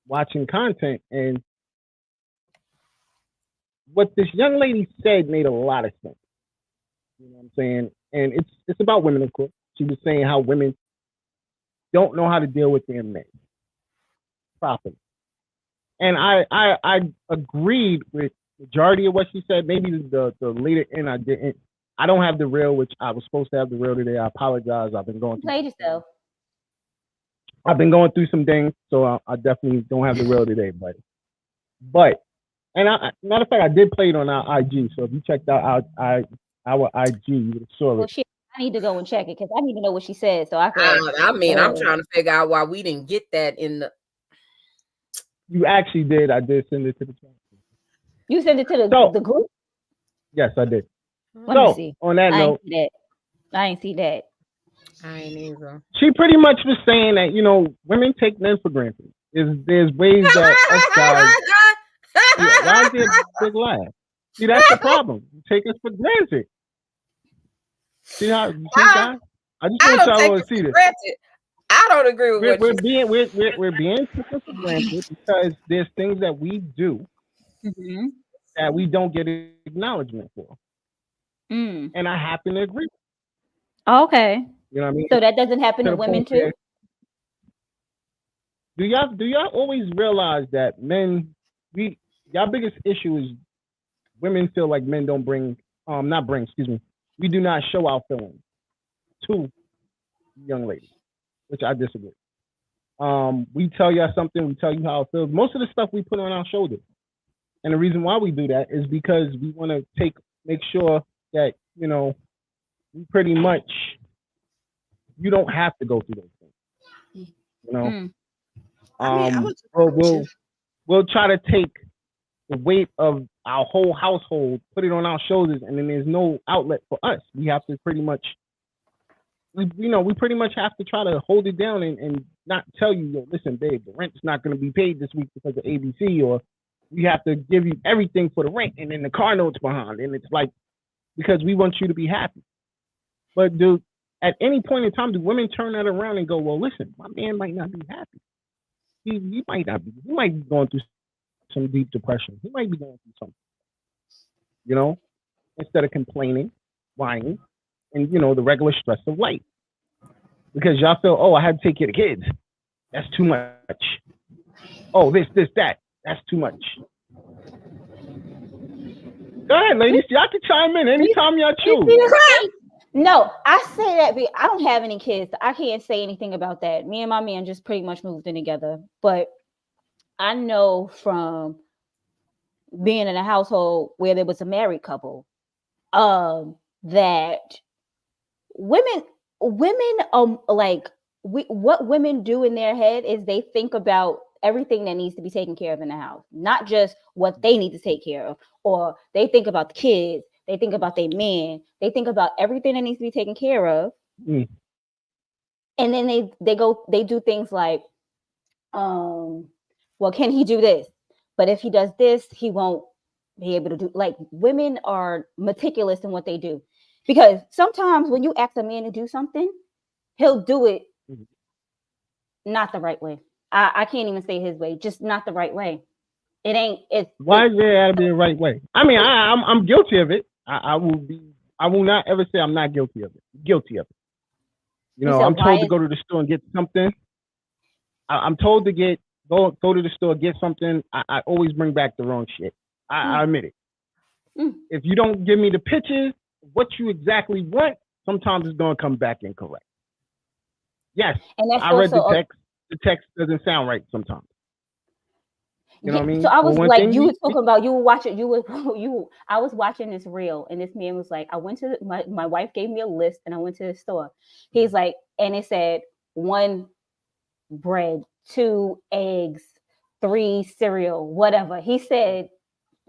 S2: watching content, and what this young lady said made a lot of sense. You know what I'm saying? And it's about women, of course. She was saying how women don't know how to deal with their men properly. And I agreed with the majority of what she said. Maybe the later end I didn't. I don't have the reel, which I was supposed to have the reel today. I apologize. I've been going through.
S4: Played yourself.
S2: I've been going through some things, so I definitely don't have the reel today, but matter of fact, I did play it on our IG. So if you checked out our IG, you would have saw it.
S4: Shit, I need to go and check it because I need to know what she said. So I can.
S3: I'm trying to figure out why we didn't get that in the.
S2: You actually did. I did send it to the chat.
S4: You sent it to the group?
S2: Yes, I did.
S4: Let me see.
S2: On that note,
S4: I ain't see that.
S3: I ain't either.
S2: She pretty much was saying that women take men for granted. There's ways that us guys. Why is there a big laugh? See, that's the problem. You take us for granted. See how you guys? I just want y'all to see this.
S3: I don't agree with
S2: we're being taken for granted because there's things that we do that we don't get acknowledgement for. And I happen to agree.
S4: Okay.
S2: You know what I mean?
S4: So that doesn't happen to women too?
S2: Do y'all always realize that y'all biggest issue is women feel like men don't we do not show our feelings to young ladies, which I disagree. We tell y'all something, we tell you how it feels. Most of the stuff we put on our shoulders. And the reason why we do that is because we want to make sure that, we pretty much, you don't have to go through those things. We'll try to take the weight of our whole household, put it on our shoulders, and then there's no outlet for us. We have to pretty much, we pretty much have to try to hold it down and not tell you, listen, babe, the rent's not going to be paid this week because of ABC, or we have to give you everything for the rent, and then the car note's behind, and it's like, because we want you to be happy. But at any point in time, do women turn that around and go, well, listen, my man might not be happy. He might not be. He might be going through some deep depression. He might be going through something. Instead of complaining, whining, and the regular stress of life. Because y'all feel, I had to take care of the kids. That's too much. Oh, this, that. That's too much. Go ahead, ladies. Y'all can chime in anytime y'all choose.
S4: No, I say that I don't have any kids. So I can't say anything about that. Me and my man just pretty much moved in together. But I know from being in a household where there was a married couple, that women what women do in their head is they think about everything that needs to be taken care of in the house, not just what they need to take care of, or they think about the kids, they think about their man, they think about everything that needs to be taken care of. And then they do things like, well, can he do this? But if he does this, he won't be able to do. Like, women are meticulous in what they do, because sometimes when you ask a man to do something, he'll do it not the right way. I can't even say his way, just not the right way. It ain't.
S2: Why is there gotta be the right way? I mean, I'm guilty of it. I will not ever say I'm not guilty of it. Guilty of it. You know, I'm told to go to the store and get something. I'm told to go to the store, get something. I always bring back the wrong shit. I admit it. If you don't give me the pictures, what you exactly want, sometimes it's gonna come back incorrect. Yes, and that's I read the text. The text doesn't sound right sometimes. You know what I mean?
S4: So I was like, you were talking about, you were watching, I was watching this reel, and this man was like, I went to my wife gave me a list, and I went to the store. He's like, and it said 1 bread, 2 eggs, 3 cereal, whatever. He said,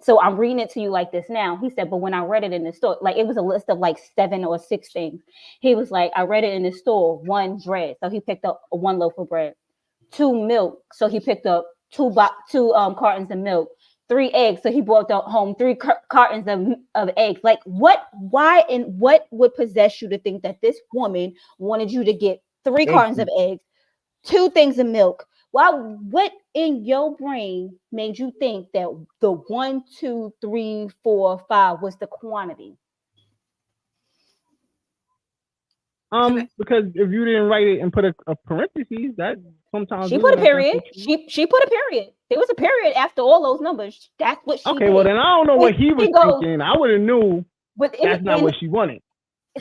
S4: so I'm reading it to you like this now. He said, but when I read it in the store, like it was a list of like 7 or 6 things. He was like, I read it in the store, 1 bread. So he picked up 1 loaf of bread, 2 milk. So he picked up 2 cartons of milk, 3 eggs. So he brought home 3 cartons of eggs. Like why and what would possess you to think that this woman wanted you to get 3 cartons of eggs, 2 things of milk? What in your brain made you think that the 1, 2, 3, 4, 5 was the quantity?
S2: Because if you didn't write it and put a parentheses, that sometimes
S4: she put a period. She put a period. There was a period after all those numbers. That's what she did.
S2: Well then I don't know what he was thinking. I would have knew, but that's not what she wanted.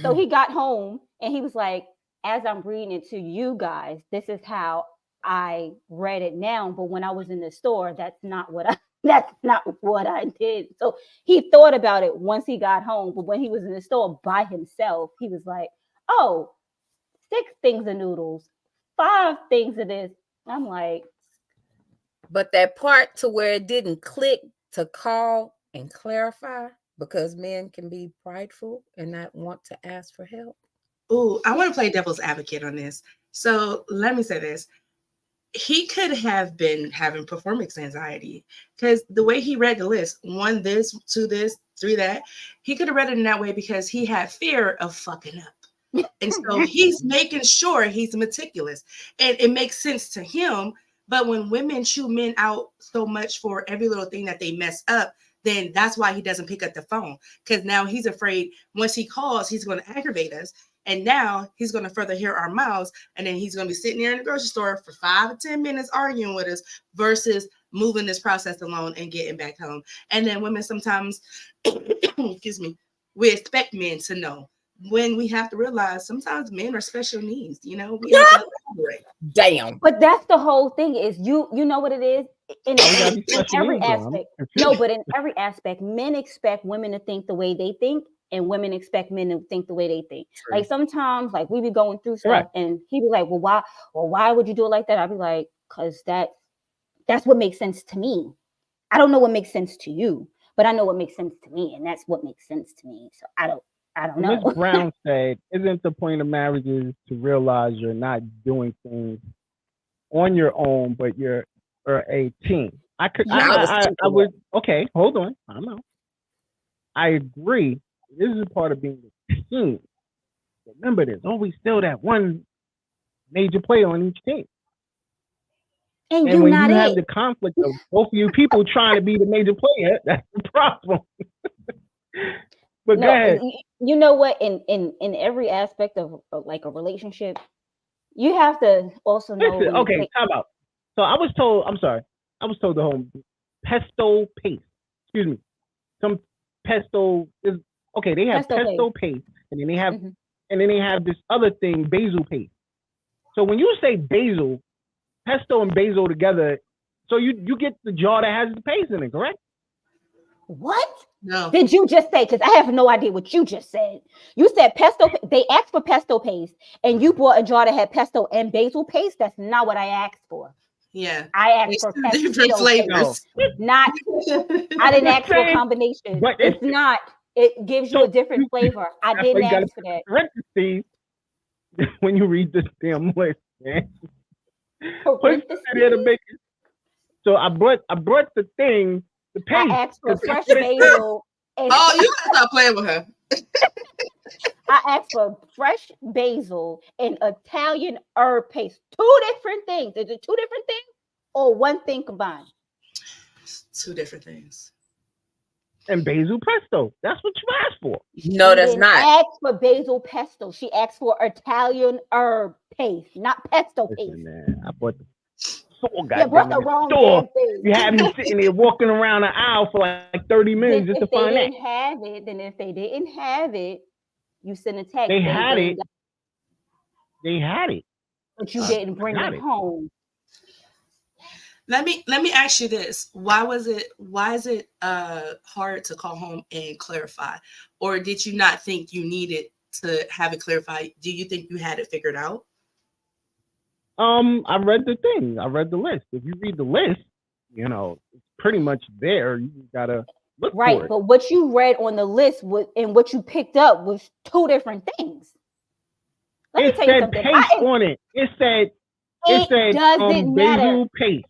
S4: So he got home and he was like, as I'm reading it to you guys, this is how I read it now. But when I was in the store, that's not what I did. So he thought about it once he got home. But when he was in the store by himself, he was like, oh, 6 things of noodles, 5 things of this. I'm like,
S3: but that part to where it didn't click to call and clarify, because men can be prideful and not want to ask for help.
S1: Oh, I want to play devil's advocate on this. So let me say this. He could have been having performance anxiety, because the way he read the list, 1 this, 2 this, 3 that, he could have read it in that way because he had fear of fucking up. And so he's making sure he's meticulous, and it makes sense to him. But when women chew men out so much for every little thing that they mess up, then that's why he doesn't pick up the phone, because now he's afraid once he calls, he's going to aggravate us. And now he's going to further hear our mouths. And then he's going to be sitting there in the grocery store for 5 or 10 minutes arguing with us versus moving this process alone and getting back home. And then women sometimes, excuse me, we expect men to know, when we have to realize sometimes men are special needs. You know, we have to elaborate.
S3: Damn.
S4: But that's the whole thing is you know what it is in every aspect. No, but in every aspect, men expect women to think the way they think, and women expect men to think the way they think. True. Like sometimes, like we be going through stuff, and he be like, "Well, why would you do it like that?" I'd be like, "Cause that's what makes sense to me. I don't know what makes sense to you, but I know what makes sense to me, and that's what makes sense to me. So I don't know."
S2: Ms. Brown said, "Isn't the point of marriages to realize you're not doing things on your own, but you're a team?" I would. Okay, hold on. I don't know. I agree. This is a part of being a team. Remember, there's always still that one major player on each team. And when you have the conflict of both of you people trying to be the major player, that's the problem. But go ahead.
S4: You know what? In every aspect of like a relationship, you have to also know.
S2: Listen, okay, how about? So I was told the whole pesto paste. Excuse me. Some pesto is okay. They have pesto paste, and then they have this other thing, basil paste. So when you say basil, pesto and basil together, so you get the jar that has the paste in it, correct?
S4: What?
S1: No.
S4: Did you just say? Because I have no idea what you just said. You said pesto. They asked for pesto paste, and you bought a jar that had pesto and basil paste. That's not what I asked for.
S1: Yeah,
S4: I asked for pesto
S1: different flavors.
S4: Not. I didn't ask for a combination. But it's not. It gives you a different flavor. I didn't ask for that.
S2: when you read this damn list, man. Put
S4: Parentheses?
S2: there to make it. So I brought the thing, the paste.
S4: I asked for fresh basil.
S1: You gotta stop playing with her.
S4: I asked for fresh basil and Italian herb paste. 2 different things. Is it 2 different things or one thing combined?
S1: 2 different things.
S2: And basil pesto. That's what you asked for.
S3: No,
S4: She
S3: that's
S4: didn't
S3: not.
S4: ask for basil pesto. She asked for Italian herb paste, not pesto paste.
S2: Listen, man, I bought the store,
S4: You brought the wrong damn thing.
S2: You had me sitting there walking around an aisle for like 30 minutes just to find that.
S4: If they didn't have it, you send a text.
S2: They had it. They had it.
S4: But you didn't bring it home.
S1: Let me ask you this. Why is it hard to call home and clarify? Or did you not think you needed to have it clarified? Do you think you had it figured out?
S2: I read the thing. I read the list. If you read the list, you know, it's pretty much there. You gotta look for it.
S4: But what you read on the list and what you picked up was 2 different things. Let me tell you something.
S2: Paste on it. It said basil paste.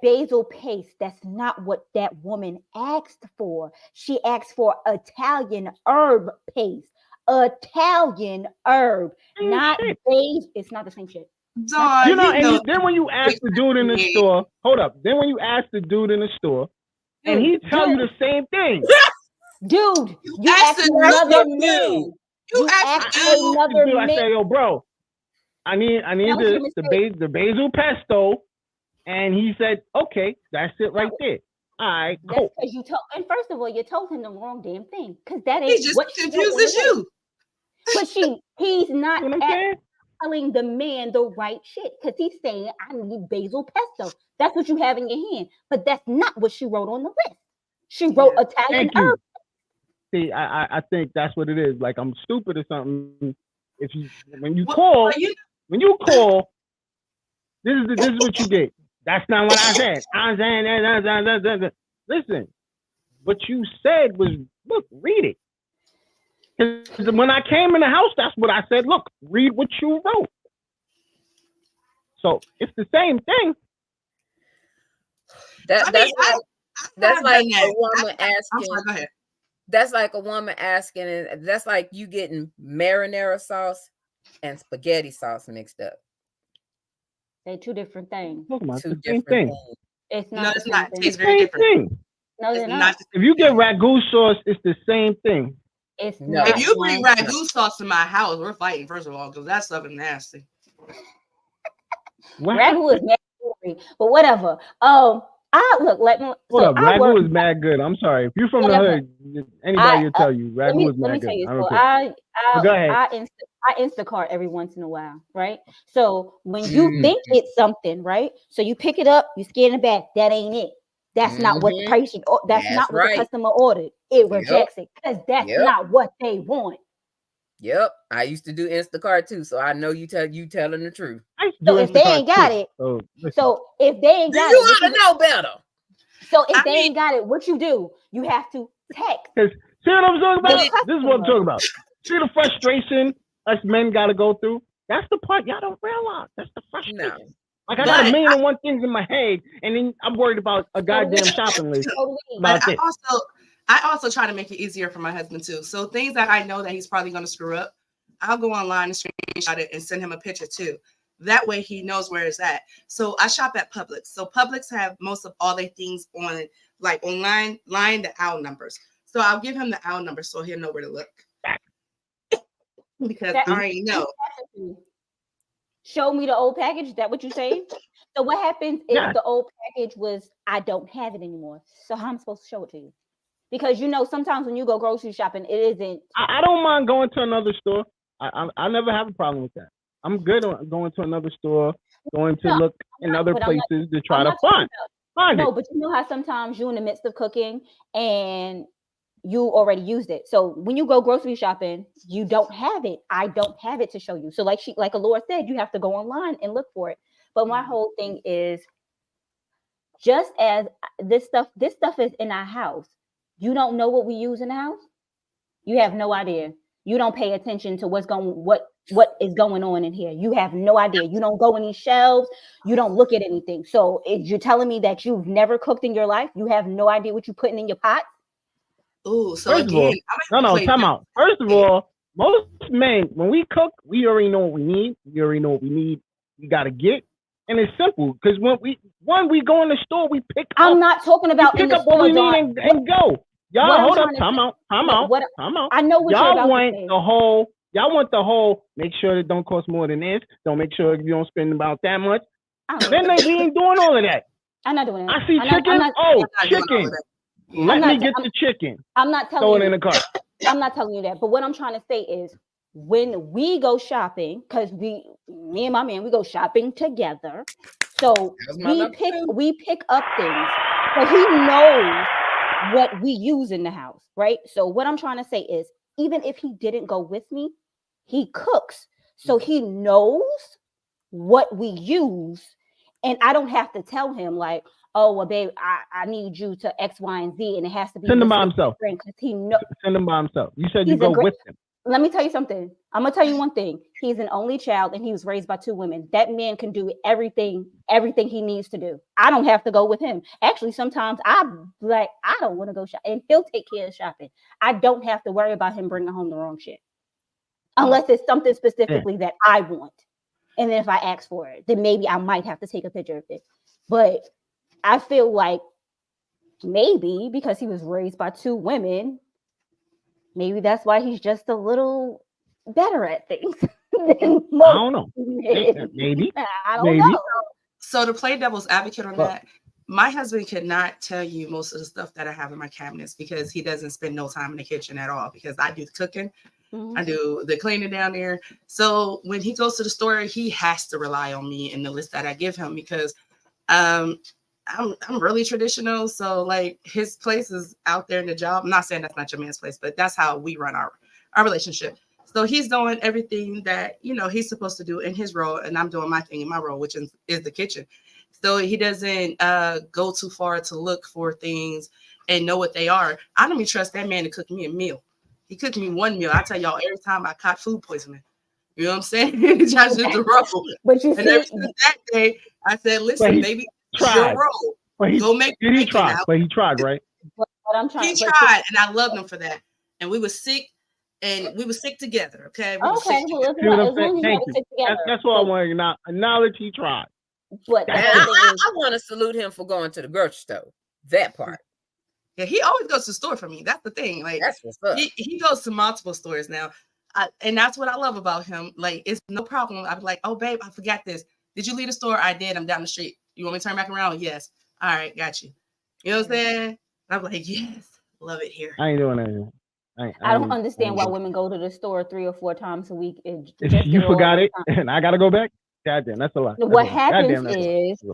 S4: Basil paste. That's not what that woman asked for. She asked for Italian herb paste. Italian herb, not basil. It's not the same shit.
S2: Then when you ask the dude in the store, hold up. Then when you ask the dude in the store, and he tell you the same thing,
S4: dude, you asked another man. You asked another man.
S2: I say, yo, bro, I need the basil pesto. And he said, okay, that's it right there. All right, cool.
S4: Because and first of all, you told him the wrong damn thing. Because that
S1: ain't what confuses you.
S4: But he's not telling the man the right shit. Because he's saying, I need basil pesto. That's what you have in your hand. But that's not what she wrote on the list. She wrote Italian herb.
S2: See, I think that's what it is. Like I'm stupid or something. When you call, this is what you get. That's not what I said. I'm saying that. Listen, what you said was, look, read it. Because when I came in the house, that's what I said. Look, read what you wrote. So it's the same thing.
S3: That's like a woman asking. Go ahead. That's like a woman asking, and that's like you getting marinara sauce and spaghetti sauce mixed up.
S4: They're 2 different things.
S2: Two different things.
S4: It's not.
S1: No, it's not. It tastes very different.
S4: No, they're not.
S2: If you get ragu sauce, it's the same thing.
S4: It's not.
S1: If you bring ragu sauce to my house, we're fighting, first of all, because that stuff is nasty.
S4: Ragu is nasty, but whatever.
S2: Ragu is mad good. I'm sorry. If you're from the hood, anybody will tell you ragu is mad good.
S4: Go ahead. I Instacart every once in a while, right? So when you think it's something, right? So you pick it up, you scan it back. That ain't it. That's not what the patient. That's not what the customer ordered. It rejects it because that's not what they want.
S3: Yep, I used to do Instacart too, so I know you telling the truth.
S4: So if they ain't got it, you ought
S3: to know better.
S4: So if they ain't got it, what you do? You have to text.
S2: See what I'm talking about? This is what I'm talking about. See the frustration us men got to go through? That's the part y'all don't realize. That's the frustration. No. Like I got a million and one things in my head, and then I'm worried about a goddamn shopping list.
S1: But I also try to make it easier for my husband too. So things that I know that he's probably going to screw up, I'll go online and screenshot it and send him a picture too. That way he knows where it's at. So I shop at Publix. So Publix have most of all their things on, like online, the aisle numbers. So I'll give him the aisle number so he'll know where to look. Because I already know.
S4: Show me the old package. Is that what you say? So what happens if the old package was, I don't have it anymore? So how am I supposed to show it to you? Because sometimes when you go grocery shopping, it isn't.
S2: I don't mind going to another store. I never have a problem with that. I'm good on going to another store, going to look in other places to try to find it.
S4: No, but you know how sometimes you're in the midst of cooking and you already used it. So when you go grocery shopping, you don't have it. I don't have it to show you. So like Alora said, you have to go online and look for it. But my whole thing is, just as this stuff is in our house. You don't know what we use in the house. You have no idea. You don't pay attention to what what is going on in here. You have no idea. You don't go in these shelves. You don't look at anything. So you're telling me that you've never cooked in your life? You have no idea what you're putting in your pot?
S1: Oh, so
S2: First
S1: again,
S2: of all, time out. First of all, most men, when we cook, we already know what we need. We already know what we need. We got to get. And it's simple because when we go in the store, we pick up.
S4: I'm not talking about
S2: pick up what we need and go. Y'all hold up, time out.
S4: I know what
S2: y'all
S4: you're about
S2: want
S4: to say.
S2: Y'all want the whole. Make sure it don't cost more than this. Don't make sure you don't spend about that much. Then we ain't doing all of that.
S4: I'm not doing that.
S2: I see chicken. Chicken. Let me get the chicken.
S4: I'm not telling
S2: you.
S4: Throw
S2: it in the cart.
S4: I'm not telling you that. But what I'm trying to say is, when we go shopping, because me and my man, we go shopping together. So we pick up things. So he knows what we use in the house, right? So what I'm trying to say is, even if he didn't go with me, he cooks. So he knows what we use. And I don't have to tell him like, oh, well, babe, I need you to X, Y, and Z. And it has to be
S2: send him by himself.
S4: Send
S2: him by himself. You said you go with him.
S4: Let me tell you something. I'm gonna tell you one thing. He's an only child and he was raised by 2 women. That man can do everything he needs to do. I don't have to go with him. Actually, sometimes I'm like, I don't want to go shop, and he'll take care of shopping. I don't have to worry about him bringing home the wrong shit, unless it's something specifically that I want. And then if I ask for it, then maybe I might have to take a picture of it. But I feel like maybe because he was raised by 2 women, maybe that's why he's just a little better at things.
S2: I don't know. Maybe.
S4: I don't know.
S1: So to play devil's advocate on that, my husband could not tell you most of the stuff that I have in my cabinets because he doesn't spend no time in the kitchen at all because I do the cooking. I do the cleaning down there. So when he goes to the store, he has to rely on me in the list that I give him because I'm really traditional. So like his place is out there in the job. I'm not saying that's not your man's place, but that's how we run our relationship. So he's doing everything that, he's supposed to do in his role. And I'm doing my thing in my role, which is the kitchen. So he doesn't go too far to look for things and know what they are. I don't even trust that man to cook me a meal. He cooked me one meal. I tell y'all, every time I caught food poisoning. You know what I'm saying? Just the rubble.
S4: But you
S1: and ever since that day, I said, listen, baby, it's your role. Go make it.
S2: He tried, but he tried, right?
S4: But I'm trying.
S1: He tried, and I loved him for that. And we were sick, and we were sick together. Okay.
S4: Well, as long as you sick together.
S2: That's what I want to acknowledge. He tried.
S3: But I want to salute him for going to the grocery store. That part.
S1: Yeah, he always goes to the store for me. That's the thing. Like
S3: that's what's up.
S1: He goes to multiple stores now. And that's what I love about him. Like, it's no problem. I'm like, oh, babe, I forgot this. Did you leave the store? I did. I'm down the street. You want me to turn back around? Yes. All right, got you. You know what I'm saying? I'm like, yes, love it here.
S2: I ain't doing anything.
S4: I don't understand why women go to the store 3 or 4 times a week.
S2: You forgot it, and I gotta go back. Goddamn, that's a lot.
S4: What happens is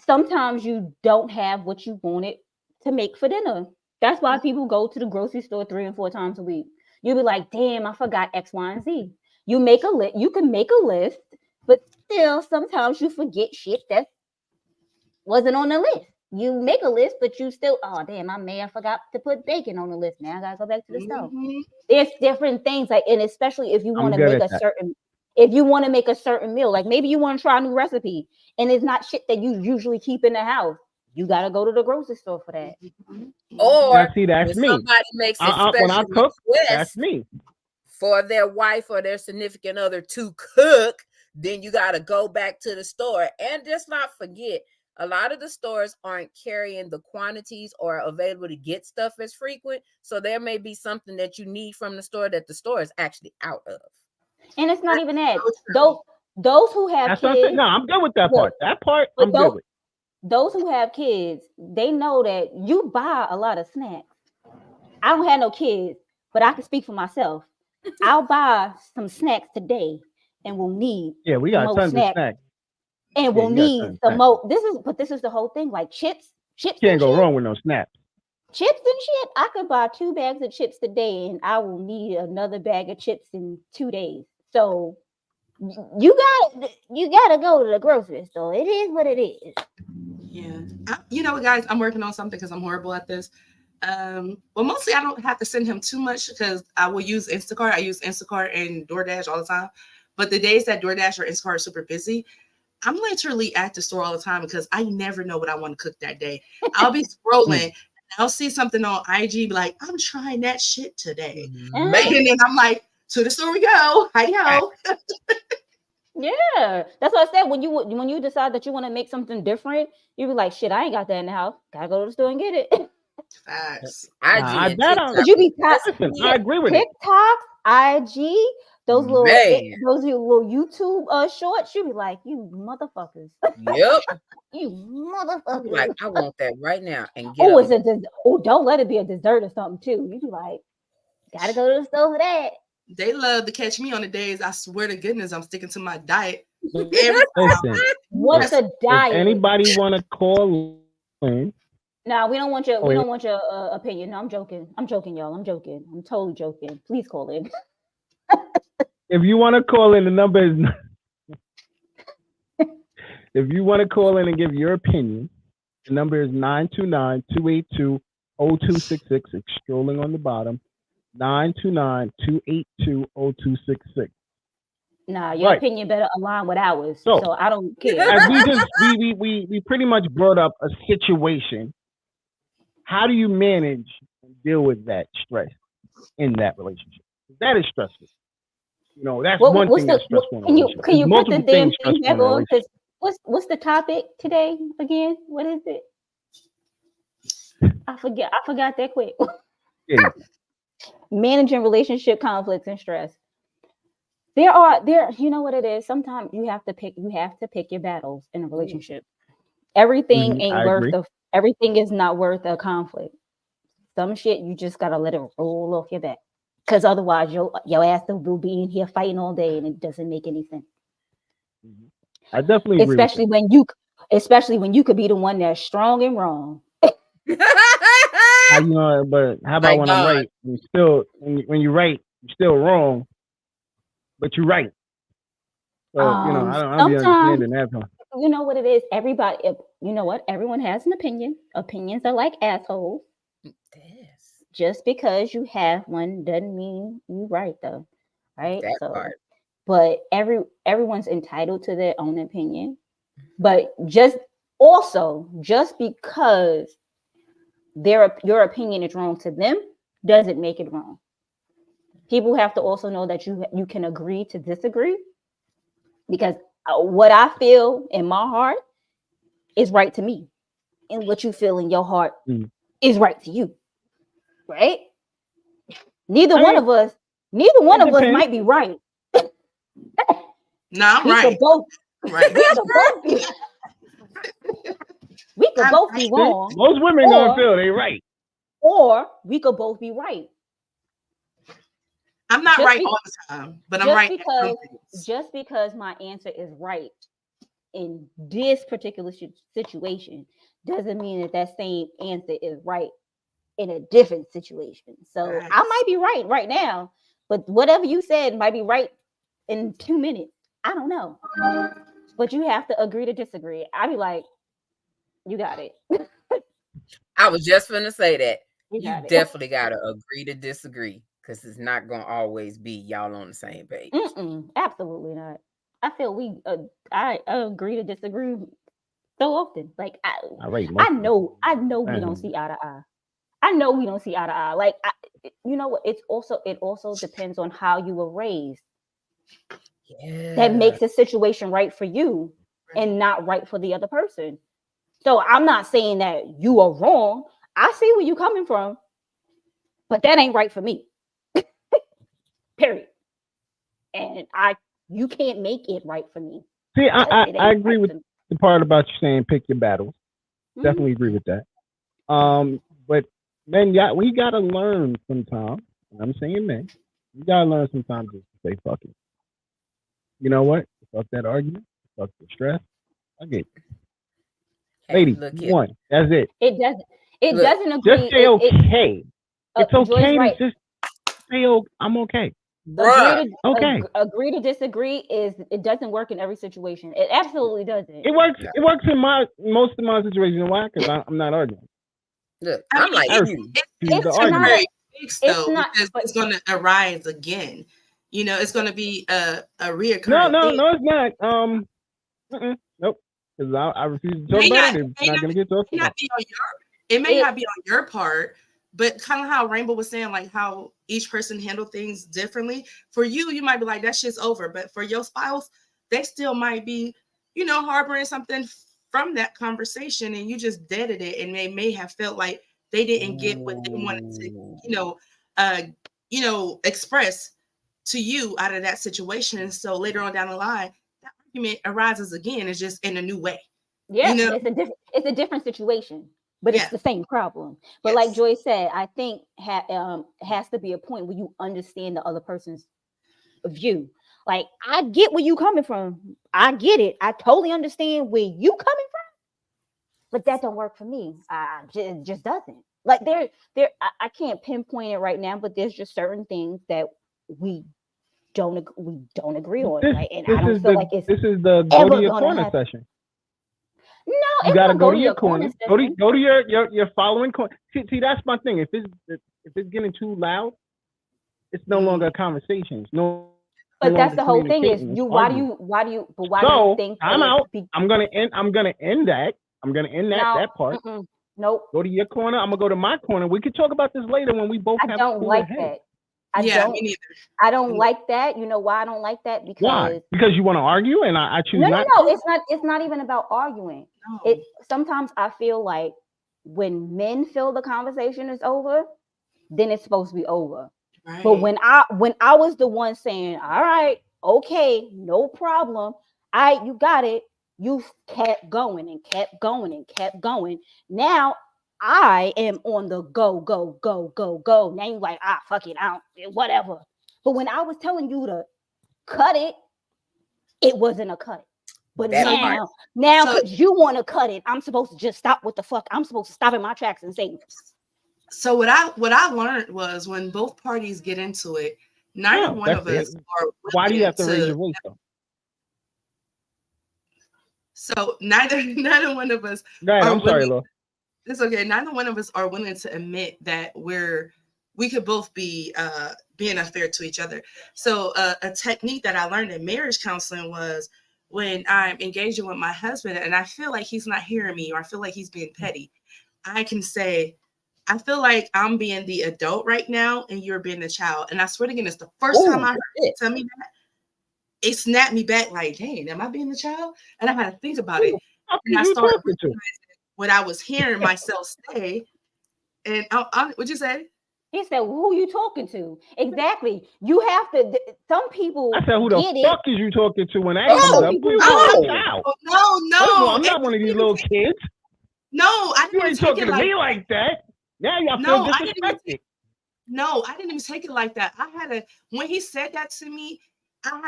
S4: sometimes you don't have what you wanted to make for dinner. That's why people go to the grocery store 3 and 4 times a week. You'll be like, damn, I forgot X, Y, and Z. You make a list. You can make a list, but still, sometimes you forget shit that wasn't on the list. You make a list, but you still, oh damn, I forgot to put bacon on the list. Now I gotta go back to the stove. There's different things, like, and especially if you want to make a certain meal, like maybe you want to try a new recipe, and it's not shit that you usually keep in the house. You gotta go to the grocery store for that.
S3: Or
S2: see, that's me.
S3: Somebody makes a
S2: when I cook, that's me.
S3: For their wife or their significant other to cook, then you gotta go back to the store. And just not forget, a lot of the stores aren't carrying the quantities or available to get stuff as frequent. So there may be something that you need from the store that the store is actually out of.
S4: And it's not even that. Those who have kids.
S2: No, I'm good with that part. That part I'm good with.
S4: Those who have kids, they know that you buy a lot of snacks. I don't have no kids, but I can speak for myself. I'll buy some snacks today, and we'll need
S2: we got tons of snacks.
S4: And we'll need some more. This is the whole thing. Like chips.
S2: Can't go wrong with no snaps.
S4: Chips and shit. I could buy 2 bags of chips today, and I will need another bag of chips in 2 days. So you gotta go to the grocery store. It is what it is.
S1: Yeah. You know what, guys? I'm working on something because I'm horrible at this. Well, mostly I don't have to send him too much because I will use Instacart. I use Instacart and DoorDash all the time. But the days that DoorDash or Instacart are super busy, I'm literally at the store all the time because I never know what I want to cook that day. I'll be scrolling. I'll see something on IG, be like, I'm trying that shit today. And then I'm like, to the store we go. Hi-yo.
S4: Yeah, that's what I said. When you decide that you want to make something different, you be like, shit, I ain't got that in the house. Gotta go to the store and get it.
S1: Facts.
S2: I
S4: you be
S2: listen, I agree with
S4: TikTok, IG, those little YouTube shorts. You be like, you motherfuckers.
S3: Yep.
S4: You motherfuckers.
S3: Like, I want that right now. And
S4: get it's don't let it be a dessert or something too. You be like, gotta go to the store for that.
S1: They love to catch me on the days I swear to goodness I'm sticking to my diet.
S2: Listen,
S4: what's a diet?
S2: If anybody want to call in?
S4: No, we don't want your opinion. No, I'm joking. I'm joking, y'all. I'm joking. I'm totally joking. Please call in.
S2: If you want to call in, the number is. If you want to call in and give your opinion, the number is 929-282-0266. It's scrolling on the bottom. 929-282-0266.
S4: Nah, your opinion better align with ours. So I don't care.
S2: As we pretty much brought up a situation. How do you manage and deal with that stress in that relationship? That is stressful. You know, that's one thing that's stressful.
S4: Can you put the damn thing back on? Because what's the topic today again? What is it? I forgot that quick.
S2: Yeah.
S4: Managing relationship conflicts and stress. You know what it is. Sometimes you have to pick your battles in a relationship. Everything everything is not worth a conflict. Some shit you just gotta let it roll off your back. Because otherwise your ass will be in here fighting all day and it doesn't make any sense.
S2: I definitely agree.
S4: Especially when you could be the one that's strong and wrong.
S2: But how about when I'm right? When you're right, you're still wrong, but you're right. So I don't be understanding that one.
S4: You know what it is? Everybody, you know what? Everyone has an opinion. Opinions are like assholes.
S3: Yes.
S4: Just because you have one doesn't mean you're right, though. Right?
S3: That part.
S4: But everyone's entitled to their own opinion. But just because your opinion is wrong to them doesn't make it wrong. People have to also know that you can agree to disagree, because what I feel in my heart is right to me, and what you feel in your heart is right to you. Right? Neither one of us might be right.
S1: No, I'm right.
S4: We could both be wrong.
S2: Most women don't feel they right.
S4: Or we could both be right.
S1: I'm not right all the time, but I'm right.
S4: Just because my answer is right in this particular situation doesn't mean that same answer is right in a different situation. So I might be right now, but whatever you said might be right in 2 minutes. I don't know. But you have to agree to disagree. I'd be like, you got it.
S3: I was just going to say that. You definitely got to agree to disagree, because it's not going to always be y'all on the same page.
S4: Absolutely not. I feel I agree to disagree so often. Like I know we don't see eye to eye. I know we don't see eye to eye. Like you know what? It also depends on how you were raised. Yeah. That makes the situation right for you and not right for the other person. So I'm not saying that you are wrong. I see where you're coming from, but that ain't right for me. Period. And you can't make it right for me.
S2: See, I agree with the part about you saying pick your battles. Definitely agree with that. But men, we gotta learn sometimes. And I'm saying men, you gotta learn sometimes just to say fuck it. You know what? Fuck that argument. Fuck the stress. I get it. Lady, one. That's it.
S4: It doesn't agree.
S2: Just say okay. It's okay to just say I'm okay.
S4: Agree to disagree it doesn't work in every situation. It absolutely doesn't.
S2: It works in most of my situations. Why? Because I'm not arguing.
S3: Look,
S1: I
S3: I'm
S1: mean,
S3: like,
S2: She's the
S1: it's
S2: argument.
S1: temporary fix
S4: it's
S1: though,
S4: not-
S1: because
S4: but-
S1: it's going to arise again. You know, it's going to be a
S2: No,
S1: reoccurring thing.
S2: it's not. Nope. Because I refuse to talk about it. It's not going to get talked about.
S1: It may not be on your part, but kind of how Rainbow was saying, like how each person handle things differently. For you, you might be like, that shit's over. But for your spouse, they still might be, harboring something from that conversation, and you just deaded it, and they may have felt like they didn't get what they wanted to, express to you out of that situation. So later on down the line, that argument arises again. It's just in a new way.
S4: Yeah, it's a different situation, but it's the same problem. But like Joy said, I think has to be a point where you understand the other person's view. Like, I get where you coming from. I get it. I totally understand where you coming from, but that don't work for me. It just doesn't. Like I can't pinpoint it right now, but there's just certain things that we don't agree on. Right? And I don't feel like it's
S2: this is the go to your corner session.
S4: No,
S2: you gotta go to your corner. Go to your following corner. See, that's my thing. If it's getting too loud, it's no longer a conversation. It's no.
S4: But that's the whole thing. Is you? Why do you think?
S2: I'm out. I'm gonna end that. I'm gonna end that part.
S4: Nope.
S2: Go to your corner. I'm gonna go to my corner. We could talk about this later when we both.
S4: I don't like that.
S1: Me neither.
S4: I don't like that. You know why I don't like that? Because
S2: why? Because you want to argue, and I choose
S4: no,
S2: not.
S4: No. It's not even about arguing. No. Sometimes I feel like when men feel the conversation is over, then it's supposed to be over. Right. But when I was the one saying, all right, okay, no problem. You got it. You kept going and kept going and kept going. Now I am on the go. Now you like, fuck it, whatever. But when I was telling you to cut it, it wasn't a cut. But now because you want to cut it, I'm supposed to just stop what the fuck. I'm supposed to stop in my tracks and say.
S1: So what I learned was when both parties get into it, neither one of us are.
S2: Why do you have to raise your voice though?
S1: So neither one of us.
S2: Right, I'm sorry, Laura.
S1: It's okay. Neither one of us are willing to admit that we could both be being unfair to each other. So a technique that I learned in marriage counseling was when I'm engaging with my husband and I feel like he's not hearing me or I feel like he's being petty, I can say, I feel like I'm being the adult right now and you're being the child. And I swear to goodness, the first time I heard it tell me that, it snapped me back like, dang, am I being the child? And I had to think about it. And I started realizing what I was hearing myself say. And what'd you say?
S4: He said, who are you talking to? Exactly. You have to, some people.
S2: I said, who the fuck is you talking to when that comes up?
S1: No.
S2: I'm not one of these little kids.
S1: No, I didn't
S2: even talking to me like that. Now y'all feel disrespected.
S1: I didn't even take it like that. When he said that to me, I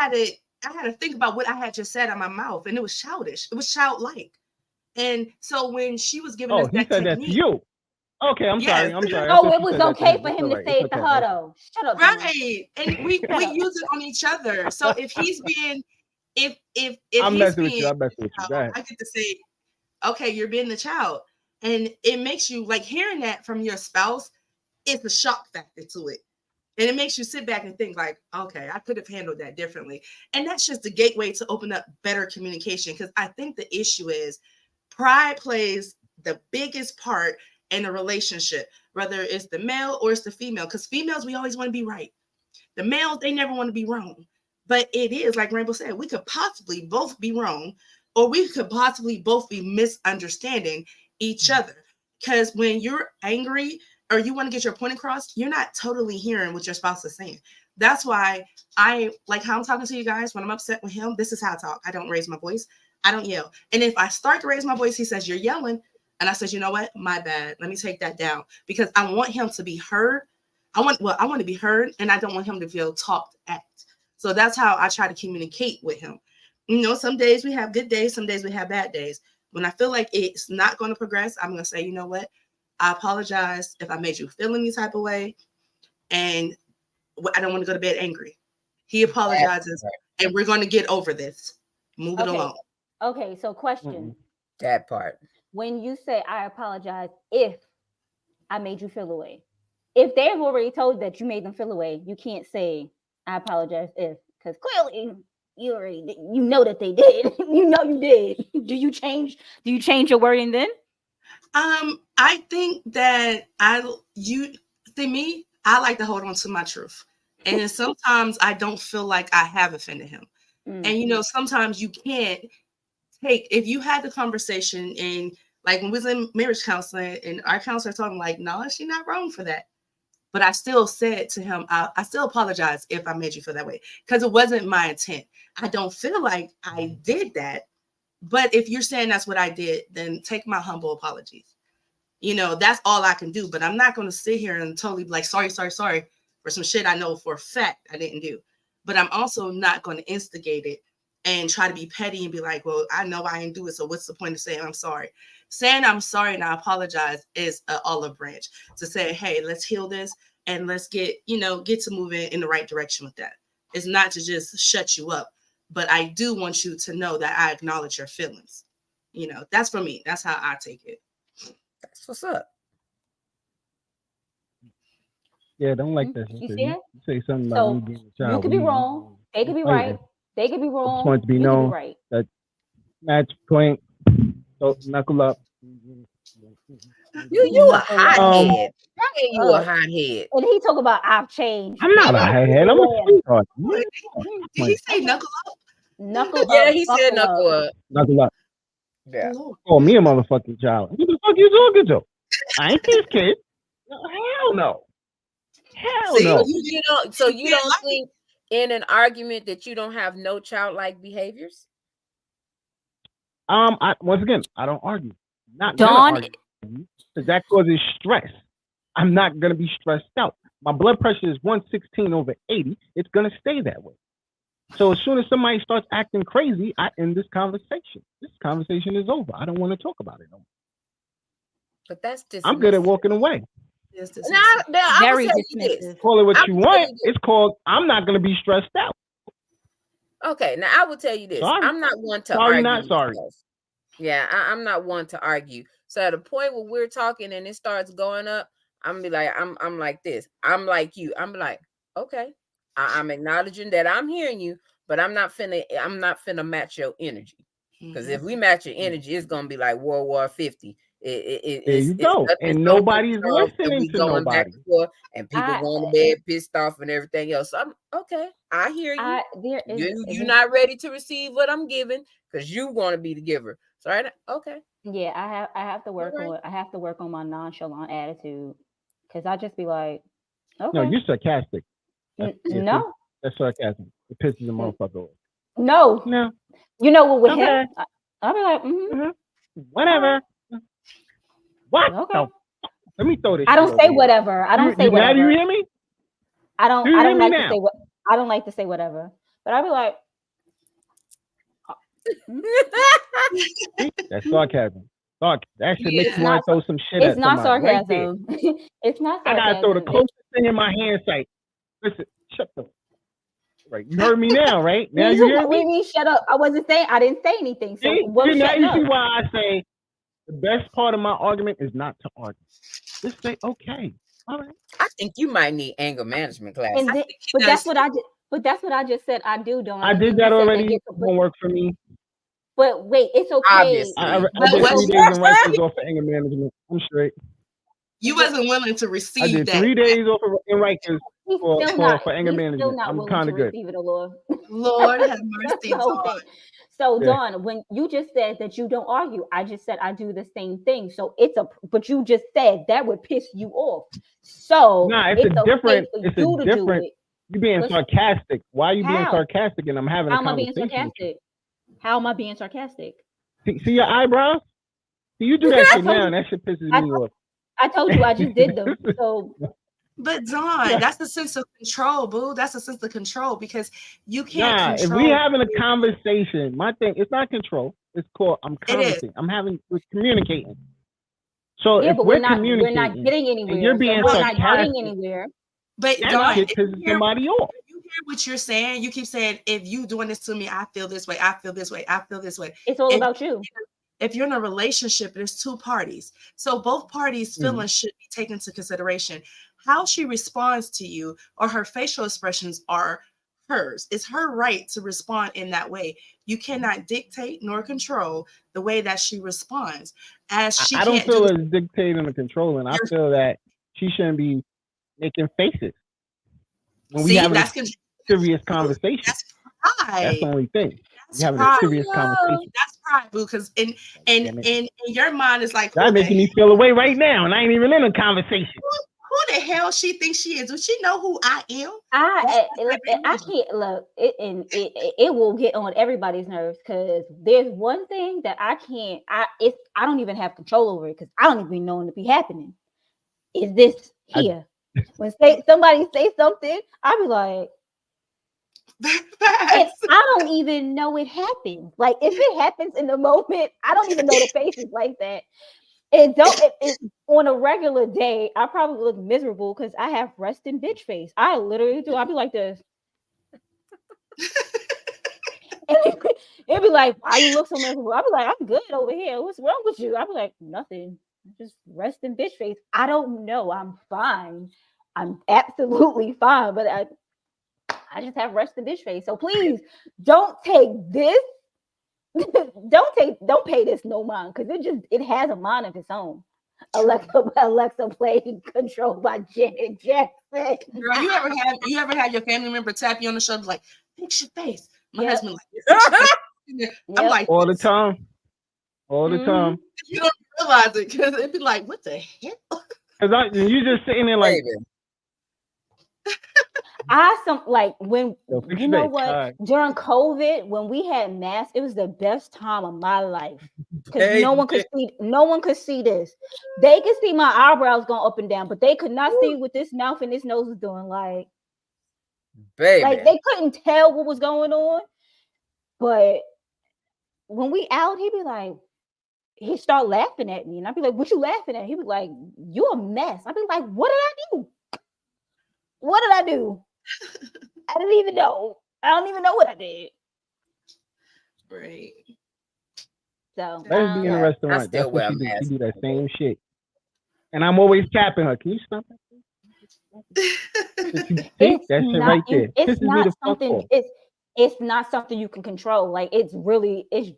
S1: had to think about what I had just said out of my mouth, and it was childish. It was childlike. And so when she was giving us that technique,
S2: that to you. Okay, I'm sorry.
S4: Oh, it was okay for him to say it to her though. Shut up.
S1: Right. And we use it on each other. So if he's being if
S2: I'm messing with you,
S1: I get to say, okay, you're being the child. And it makes you like hearing that from your spouse, it's a shock factor to it. And it makes you sit back and think like, okay, I could have handled that differently. And that's just the gateway to open up better communication. Because I think the issue is pride plays the biggest part in a relationship, whether it's the male or it's the female. Because females, we always want to be right. The males, they never want to be wrong. But it is, like Rainbow said, we could possibly both be wrong, or we could possibly both be misunderstanding each other. Because when you're angry or you want to get your point across, you're not totally hearing what your spouse is saying. That's why I like how I'm talking to you guys. When I'm upset with him, this is how I talk. I don't raise my voice. I don't yell. And if I start to raise my voice, he says, you're yelling. And I said, you know what? My bad. Let me take that down because I want him to be heard. I want to be heard, and I don't want him to feel talked at. So that's how I try to communicate with him. You know, some days we have good days, some days we have bad days. When I feel like it's not going to progress, I'm going to say, you know what? I apologize if I made you feel any type of way, and I don't want to go to bed angry. He apologizes, and we're going to get over this. Move it along.
S4: Okay, so question.
S3: That part.
S4: When you say I apologize if I made you feel away. If they've already told that you made them feel away, you can't say I apologize if, because clearly you already you know that they did. You know you did. Do you change your wording then?
S1: I think that me, I like to hold on to my truth. And then sometimes I don't feel like I have offended him. And sometimes you can't if you had the conversation and like when we was in marriage counseling and our counselor told him like, no, she's not wrong for that. But I still said to him, I still apologize if I made you feel that way because it wasn't my intent. I don't feel like I did that. But if you're saying that's what I did, then take my humble apologies. That's all I can do. But I'm not going to sit here and totally be like, sorry for some shit I know for a fact I didn't do. But I'm also not going to instigate it and try to be petty and be like, well, I know I didn't do it. So what's the point of saying I'm sorry? Saying I'm sorry and I apologize is an olive branch to say, hey, let's heal this and let's get to moving in the right direction with that. It's not to just shut you up, but I do want you to know that I acknowledge your feelings. That's for me. That's how I take it.
S3: That's what's up.
S2: Yeah, don't like that.
S4: You see it?
S2: You say something about me being a child.
S4: You could be wrong. They could be right. They could be wrong.
S2: I just want it to be known that match point. So knuckle up.
S3: You a hothead. You a hothead.
S4: And he talk about I've changed.
S2: I'm not a hothead. I'm a sweetheart.
S1: Did he say knuckle up?
S4: Knuckle up.
S3: Yeah, he said knuckle up.
S2: Knuckle up.
S3: Yeah.
S2: Oh, me a motherfucking child. What the fuck you talking to? I ain't his kid. Hell no. Hell no.
S3: So you don't think in an argument that you don't have no childlike behaviors?
S2: Once again, I don't argue. Not
S4: Dawn,
S2: because that causes stress. I'm not gonna be stressed out. My blood pressure is 116/80. It's gonna stay that way. So as soon as somebody starts acting crazy, I end this conversation. This conversation is over. I don't want to talk about it no more.
S3: But that's dismissive.
S2: I'm good at walking away.
S4: Very dismissive.
S2: Call it what you want. It's called I'm not going to be stressed out.
S3: Okay, now I will tell you this.
S2: Sorry.
S3: I'm not one to
S2: sorry,
S3: argue.
S2: Not sorry.
S3: Yeah, I'm not one to argue. So at a point where we're talking and it starts going up, I'm gonna be like, I'm like this. I'm like you. I'm like, okay, I'm acknowledging that I'm hearing you, but I'm not finna match your energy. Because if we match your energy, it's gonna be like World War 50.
S2: There you go. And nobody's listening to nobody.
S3: And people going to bed pissed off and everything else. So I'm okay. I hear you. You're not ready to receive what I'm giving because you want to be the giver. So okay.
S4: Yeah, I have to work on I have to work on my nonchalant attitude because I just be like, okay.
S2: No, you're sarcastic.
S4: No,
S2: that's sarcasm. It pisses the motherfucker off.
S4: No. You know what with him? I'll be like,
S2: whatever. What?
S4: Okay.
S2: No. Let me throw this.
S4: I don't say whatever. I don't say whatever.
S2: Now do you hear me?
S4: I don't like to say what I don't like to say whatever. But I'll be like,
S2: that's sarcasm. That should make you want to throw some shit at somebody.
S4: It's not sarcasm. It's not sarcasm.
S2: I gotta throw the closest thing in my hand sight. Listen, shut the. Right, you heard me now, right? Now you hear me?
S4: What do you mean shut up? I didn't say anything. So
S2: now you see why I say the best part of my argument is not to argue. Just say okay. All right.
S3: I think you might need anger management class.
S4: But that's what I did. But that's what I just said. I do, don't I?
S2: I did that already. It won't work for me.
S4: But wait, it's okay.
S3: Obviously.
S2: I did 3 days in Rikers off of anger management. I'm straight.
S1: You wasn't willing to receive
S2: I did
S1: that.
S2: 3 days off of in Rikers for anger management. I'm kind of good.
S1: Lord have mercy, Dawn.
S4: So Dawn, when you just said that you don't argue, I just said I do the same thing. So but you just said that would piss you off. So
S2: it's a different. You're being sarcastic. Why are you being sarcastic? And I'm having a conversation.
S4: How am I being sarcastic?
S2: See your eyebrows? See, you do that shit now, and that shit pisses me off.
S4: I told you I just did them. So.
S1: But Dawn, that's a sense of control, boo. That's a sense of control because you can't control.
S2: If we having a conversation, my thing, it's not control. It's called I'm conversing. We're communicating. So if
S4: we're not getting anywhere.
S2: You're being sarcastic.
S4: We're not getting anywhere.
S1: But Dawn,
S2: shit pisses somebody off.
S1: You hear what you're saying? You keep saying, if you doing this to me, I feel this way. I feel this way. I feel this way.
S4: It's all about you.
S1: if you're in a relationship, there's two parties. So both parties' feelings should be taken into consideration. How she responds to you or her facial expressions are hers. It's her right to respond in that way. You cannot dictate nor control the way that she responds. As she
S2: I don't
S1: can't
S2: feel
S1: do
S2: as dictating or controlling. I feel that she shouldn't be making faces when we have a serious conversation.
S1: That's pride.
S2: That's the only thing.
S1: That's
S2: We having
S1: pride.
S2: a serious conversation.
S1: That's pride, boo. Because in your mind is like,
S2: that making me feel away right now, and I ain't even in a conversation.
S1: Who the hell she thinks she is? Does she know who I am?
S4: I can't look. It will get on everybody's nerves because there's one thing that I can't. I don't even have control over it because I don't even know it to be happening. Is this here? When somebody say something, I'll be like, I don't even know it happened. Like if it happens in the moment, I don't even know the faces like that. On a regular day, I probably look miserable because I have resting bitch face. I literally do. I'll be like this. And it'd be like, why you look so miserable? I'll be like, I'm good over here. What's wrong with you? I'll be like, nothing. Just resting bitch face. I don't know. I'm fine. I'm absolutely fine. But I just have resting bitch face. So please don't take this. don't pay this no mind because it has a mind of its own. Alexa played controlled by Janet Jackson.
S1: Girl, you ever had your family member tap you on the shoulder like, fix your face? My husband like, I'm like
S2: all the time. All the time.
S1: You don't realize it because it'd be like, what the hell?
S2: Because you just sitting there like
S4: when you know what during COVID when we had masks, it was the best time of my life because no one could see this. They could see my eyebrows going up and down, but they could not see what this mouth and this nose was doing. Like they couldn't tell what was going on. But when we out, he'd start laughing at me, and I'd be like, "What you laughing at?" He'd be like, "You a mess." I'd be like, "What did I do? What did I do?" I didn't even know. I don't even know what I did.
S1: Right.
S2: So let's be in a restaurant. That's what she do. She do that same shit. And I'm always tapping her. Can you stop that? That shit right there.
S4: It's not something. It's not something you can control. Like it is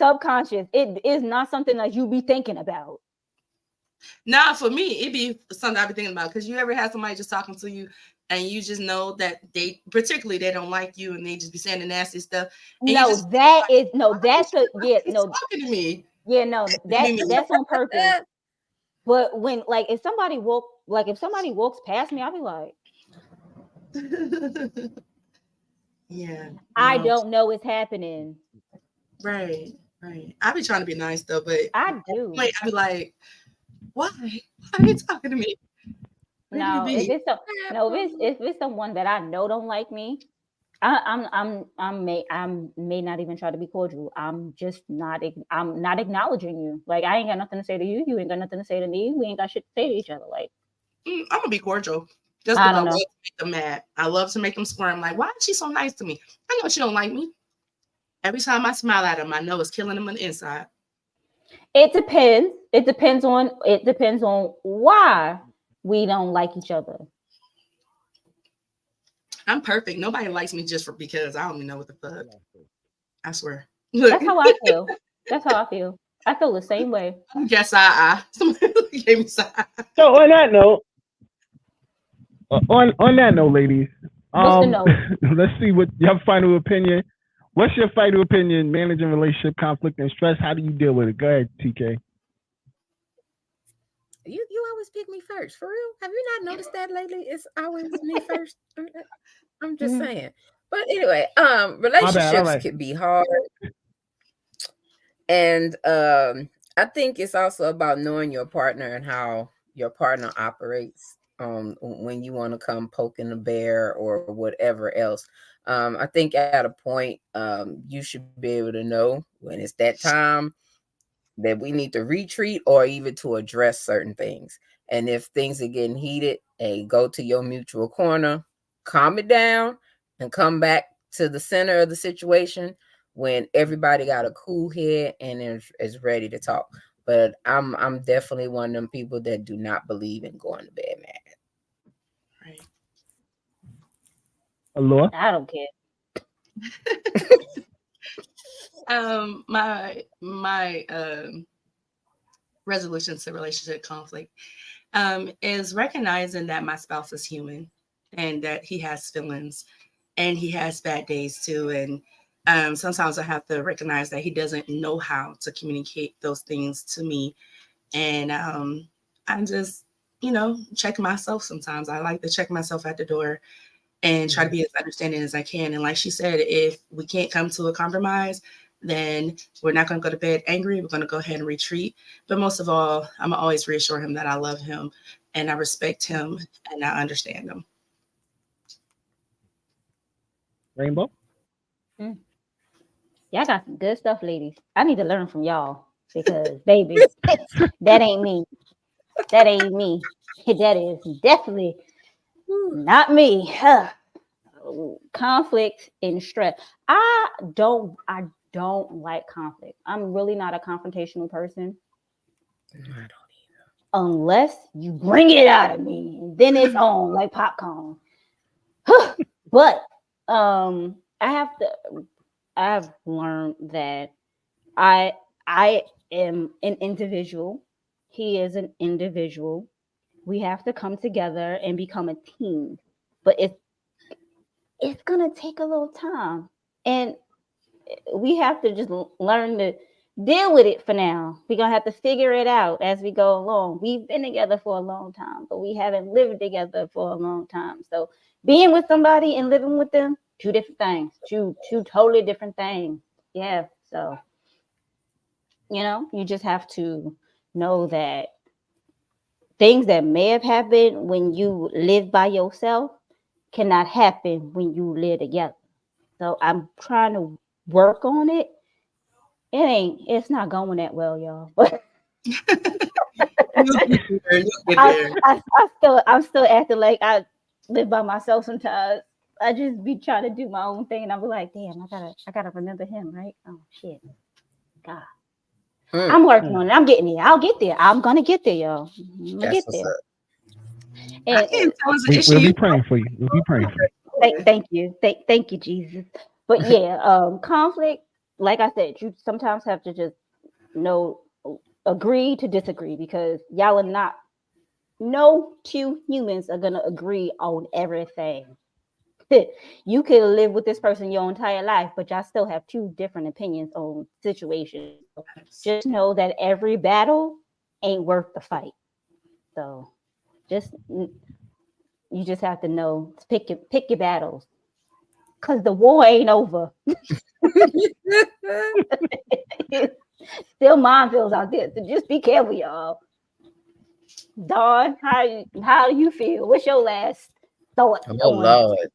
S4: subconscious. It is not something that you be thinking about.
S1: Nah, for me, it'd be something I'd be thinking about because you ever had somebody just talking to you and you just know that they don't like you and they just be saying the nasty stuff.
S4: That's talking
S1: to me.
S4: Yeah, no, that's on purpose. But when if somebody walks past me, I'll be like,
S1: yeah,
S4: I don't know what's happening.
S1: Right. I be trying to be nice though, but
S4: I do.
S1: I be like, why are you talking to me?
S4: No, if it's someone that I know don't like me, I may not even try to be cordial. I'm not acknowledging you. Like I ain't got nothing to say to you. You ain't got nothing to say to me. We ain't got shit to say to each other. Like
S1: I'm gonna be cordial. Just because I love to make them mad. I love to make them squirm. Like, why is she so nice to me? I know she don't like me. Every time I smile at them, I know it's killing them on the inside.
S4: It depends. It depends on why we don't like each other.
S1: I'm perfect. Nobody likes me just because I don't even know what the fuck. I swear.
S4: That's how I feel. That's how I feel. I feel the same way.
S1: Yes, somebody gave me side.
S2: So on that note, ladies,
S4: what's the note?
S2: Let's see what your final opinion. What's your final opinion managing relationship conflict and stress? How do you deal with it? Go ahead, TK.
S3: You always pick me first. For real? Have you not noticed that lately? It's always me first. I'm just saying. But anyway, relationships can be hard. And I think it's also about knowing your partner and how your partner operates when you want to come poking the bear or whatever else. I think at a point you should be able to know when it's that time that we need to retreat or even to address certain things. And if things are getting heated, go to your mutual corner, calm it down, and come back to the center of the situation when everybody got a cool head and is ready to talk. But I'm definitely one of them people that do not believe in going to bed mad.
S1: Right.
S2: Allure?
S4: I don't care.
S1: My resolution to relationship conflict is recognizing that my spouse is human and that he has feelings and he has bad days too. And sometimes I have to recognize that he doesn't know how to communicate those things to me. And I'm just, check myself sometimes. I like to check myself at the door and try to be as understanding as I can. And like she said, if we can't come to a compromise, then we're not going to go to bed angry. We're going to go ahead and retreat. But most of all, I'm going to always reassure him that I love him and I respect him and I understand him.
S2: Rainbow?
S4: Y'all got some good stuff, ladies. I need to learn from y'all because, baby, that ain't me. That ain't me. That is definitely not me. Conflict and stress. I don't like conflict. I'm really not a confrontational person.
S3: I don't either.
S4: Unless you bring it out of me, and then it's on like popcorn. But I've learned that I am an individual. He is an individual. We have to come together and become a team. But it's gonna take a little time, and we have to just learn to deal with it for now. We're gonna have to figure it out as we go along. We've been together for a long time, but we haven't lived together for a long time. So being with somebody and living with them, two different things, two totally different things. Yeah. So you just have to know that things that may have happened when you live by yourself cannot happen when you live together. So I'm trying to work on it. It's not going that well, y'all. But I'm still acting like I live by myself sometimes. I just be trying to do my own thing, and I'll be like, damn, I gotta remember him, right? Oh shit. God. I'm working on it. I'm getting there. I'll get there. I'm gonna get there, y'all. I'm gonna get there.
S1: And
S2: we'll be praying for you. We'll be praying for you.
S4: Thank you. Thank you, Jesus. But yeah, conflict, like I said, you sometimes have to just agree to disagree, because y'all are not, no two humans are gonna agree on everything. You could live with this person your entire life, but y'all still have two different opinions on situations. So just know that every battle ain't worth the fight. So you just have to know to pick your battles, because the war ain't over. Still minefields out there, so just be careful, y'all. Dawn, how do you feel? What's your last thought?
S3: Oh Lord,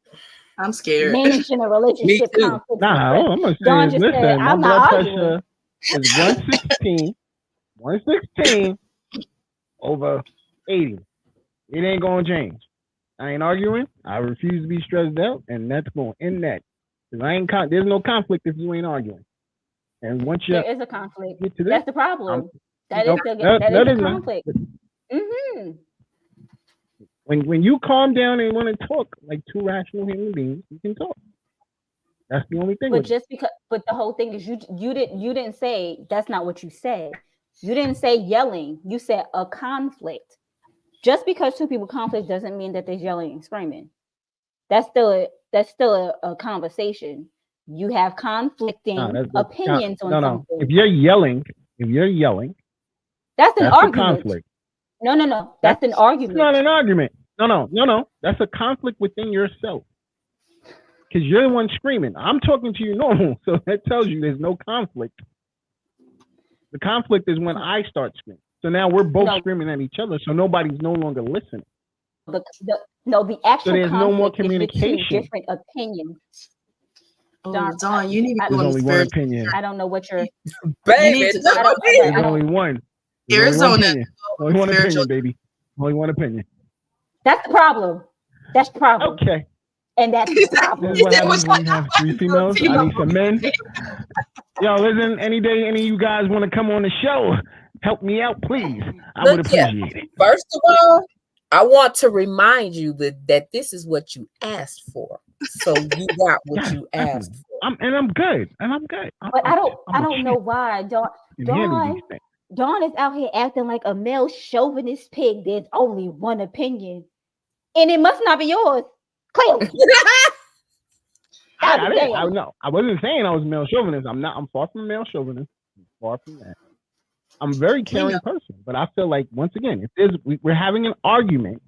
S1: I'm scared.
S4: Managing a relationship conflict.
S2: I'm gonna say, listen, my blood pressure is 116 over 80. It ain't gonna change. I ain't arguing. I refuse to be stressed out, and that's going to end that. Because there's no conflict if you ain't arguing. And once there
S4: is a conflict, that's the problem. That is a conflict. Mm-hmm.
S2: When you calm down and want to talk like two rational human beings, you can talk. That's the only thing.
S4: But the whole thing is you didn't say, that's not what you said. You didn't say yelling. You said a conflict. Just because two people conflict doesn't mean that they're yelling and screaming. That's still a conversation. You have conflicting opinions on something.
S2: If you're yelling,
S4: that's an argument.
S2: Conflict.
S4: No. That's an argument.
S2: It's not an argument. No. That's a conflict within yourself. Because you're the one screaming. I'm talking to you normal, so that tells you there's no conflict. The conflict is when I start screaming. So now we're both screaming at each other, so nobody's no longer listening.
S4: The actual
S2: so there's no more communication.
S4: Two different opinions.
S1: Dawn, you need to
S2: There's only one opinion.
S4: I don't know what you're.
S3: Baby,
S2: there's only one.
S1: Arizona.
S2: Only one opinion, baby. Only one opinion.
S4: That's the problem.
S2: Okay.
S4: And that's the problem.
S2: This is what happens when you have 3 females. I need some men. Yo, listen, any day any of you guys want to come on the show, help me out, please. I would appreciate it.
S3: First of all, I want to remind you that this is what you asked for. So you got what you asked for.
S2: I'm good.
S4: But I don't know why. Dawn is out here acting like a male chauvinist pig. There's only one opinion. And it must not be yours. Clearly.
S2: I wasn't saying I was male chauvinist. I'm far from male chauvinist. I'm far from that. I'm a very caring person, but I feel like once again, if we're having an argument.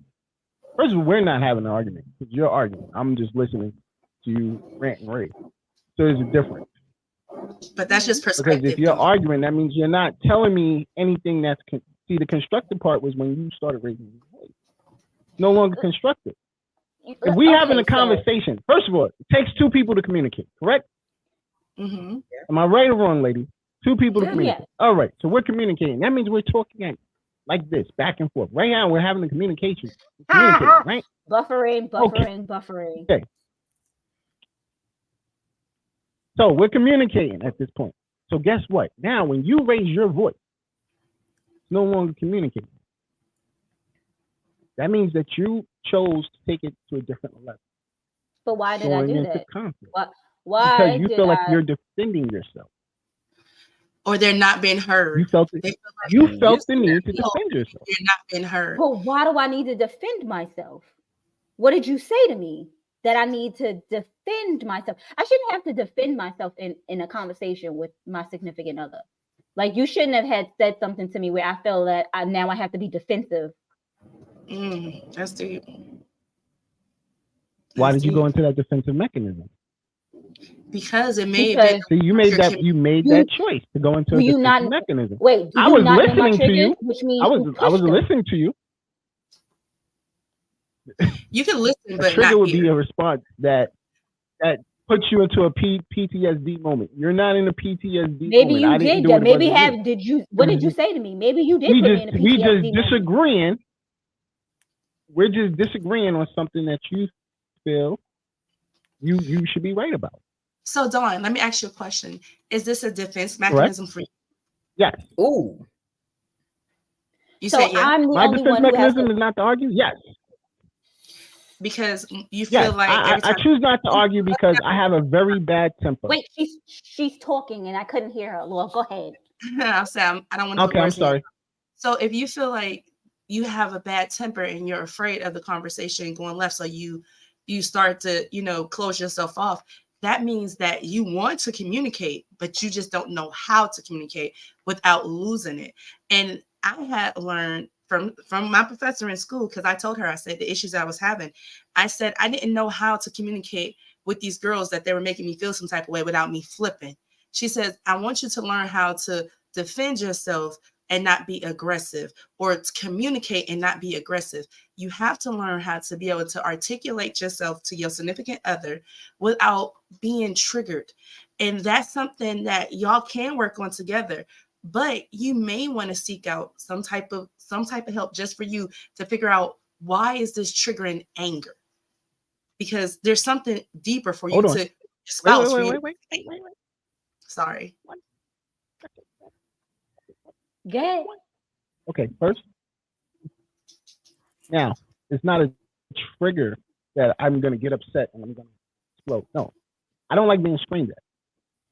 S2: First of all, we're not having an argument. It's your argument. I'm just listening to you rant and rave. So there's a difference.
S1: But that's just perspective.
S2: Because if you're arguing, that means you're not telling me anything that's see. The constructive part was when you started raising your voice. It's no longer constructive. If we having a conversation, first of all, it takes 2 people to communicate, correct?
S1: Mm-hmm.
S2: Am I right or wrong, lady? 2 people to communicate. Yeah. All right, so we're communicating. That means we're talking like this, back and forth. Right now, we're having a communication. Right?
S4: Buffering.
S2: Okay. So we're communicating at this point. So guess what? Now, when you raise your voice, it's no longer communicating. That means that you chose to take it to a different level.
S4: But why did I do that?
S2: Why? Because you feel like you're defending yourself.
S1: Or they're not being heard.
S2: You felt the need to defend yourself.
S1: You're not being heard.
S4: But why do I need to defend myself? What did you say to me? That I need to defend myself. I shouldn't have to defend myself in a conversation with my significant other. Like you shouldn't have had said something to me where I feel that now I have to be defensive.
S1: That's deep.
S2: Why did you go into that defensive mechanism?
S1: Because it made it.
S2: So you made that choice to go into a defensive mechanism.
S4: Wait,
S2: I was listening to you. Which means I was listening to you.
S1: You can listen, but
S2: trigger
S1: not
S2: would
S1: hear.
S2: Be a response that puts you into a PTSD moment. You're not in a PTSD
S4: maybe
S2: moment.
S4: You did that. Maybe did you? What did you say to me? Maybe you did put me in a PTSD
S2: we just
S4: moment.
S2: disagreeing. We're just disagreeing on something that you feel you should be right about.
S1: So, Dawn, let me ask you a question. Is this a defense mechanism for you?
S2: Yes.
S3: Ooh.
S1: You say yeah?
S2: My defense mechanism is not to argue? Yes.
S1: Because you feel like
S2: I choose not to argue because I have a very bad temper.
S4: Wait, she's talking and I couldn't hear her. Laura, go ahead.
S1: I'm saying I don't want to.
S2: Okay, I'm sorry.
S1: So if you feel like you have a bad temper and you're afraid of the conversation going left, so you start to close yourself off. That means that you want to communicate, but you just don't know how to communicate without losing it. And I had learned from my professor in school, because I told her, I said the issues I was having, I said I didn't know how to communicate with these girls that they were making me feel some type of way without me flipping. She says, I want you to learn how to defend yourself and not be aggressive, or to communicate and not be aggressive. You have to learn how to be able to articulate yourself to your significant other without being triggered. And that's something that y'all can work on together. But you may want to seek out some type of help just for you to figure out, why is this triggering anger? Because there's something deeper for you to espouse. Wait. Sorry.
S4: Good.
S2: Okay, first. Now, it's not a trigger that I'm going to get upset and I'm going to explode. No, I don't like being screamed at.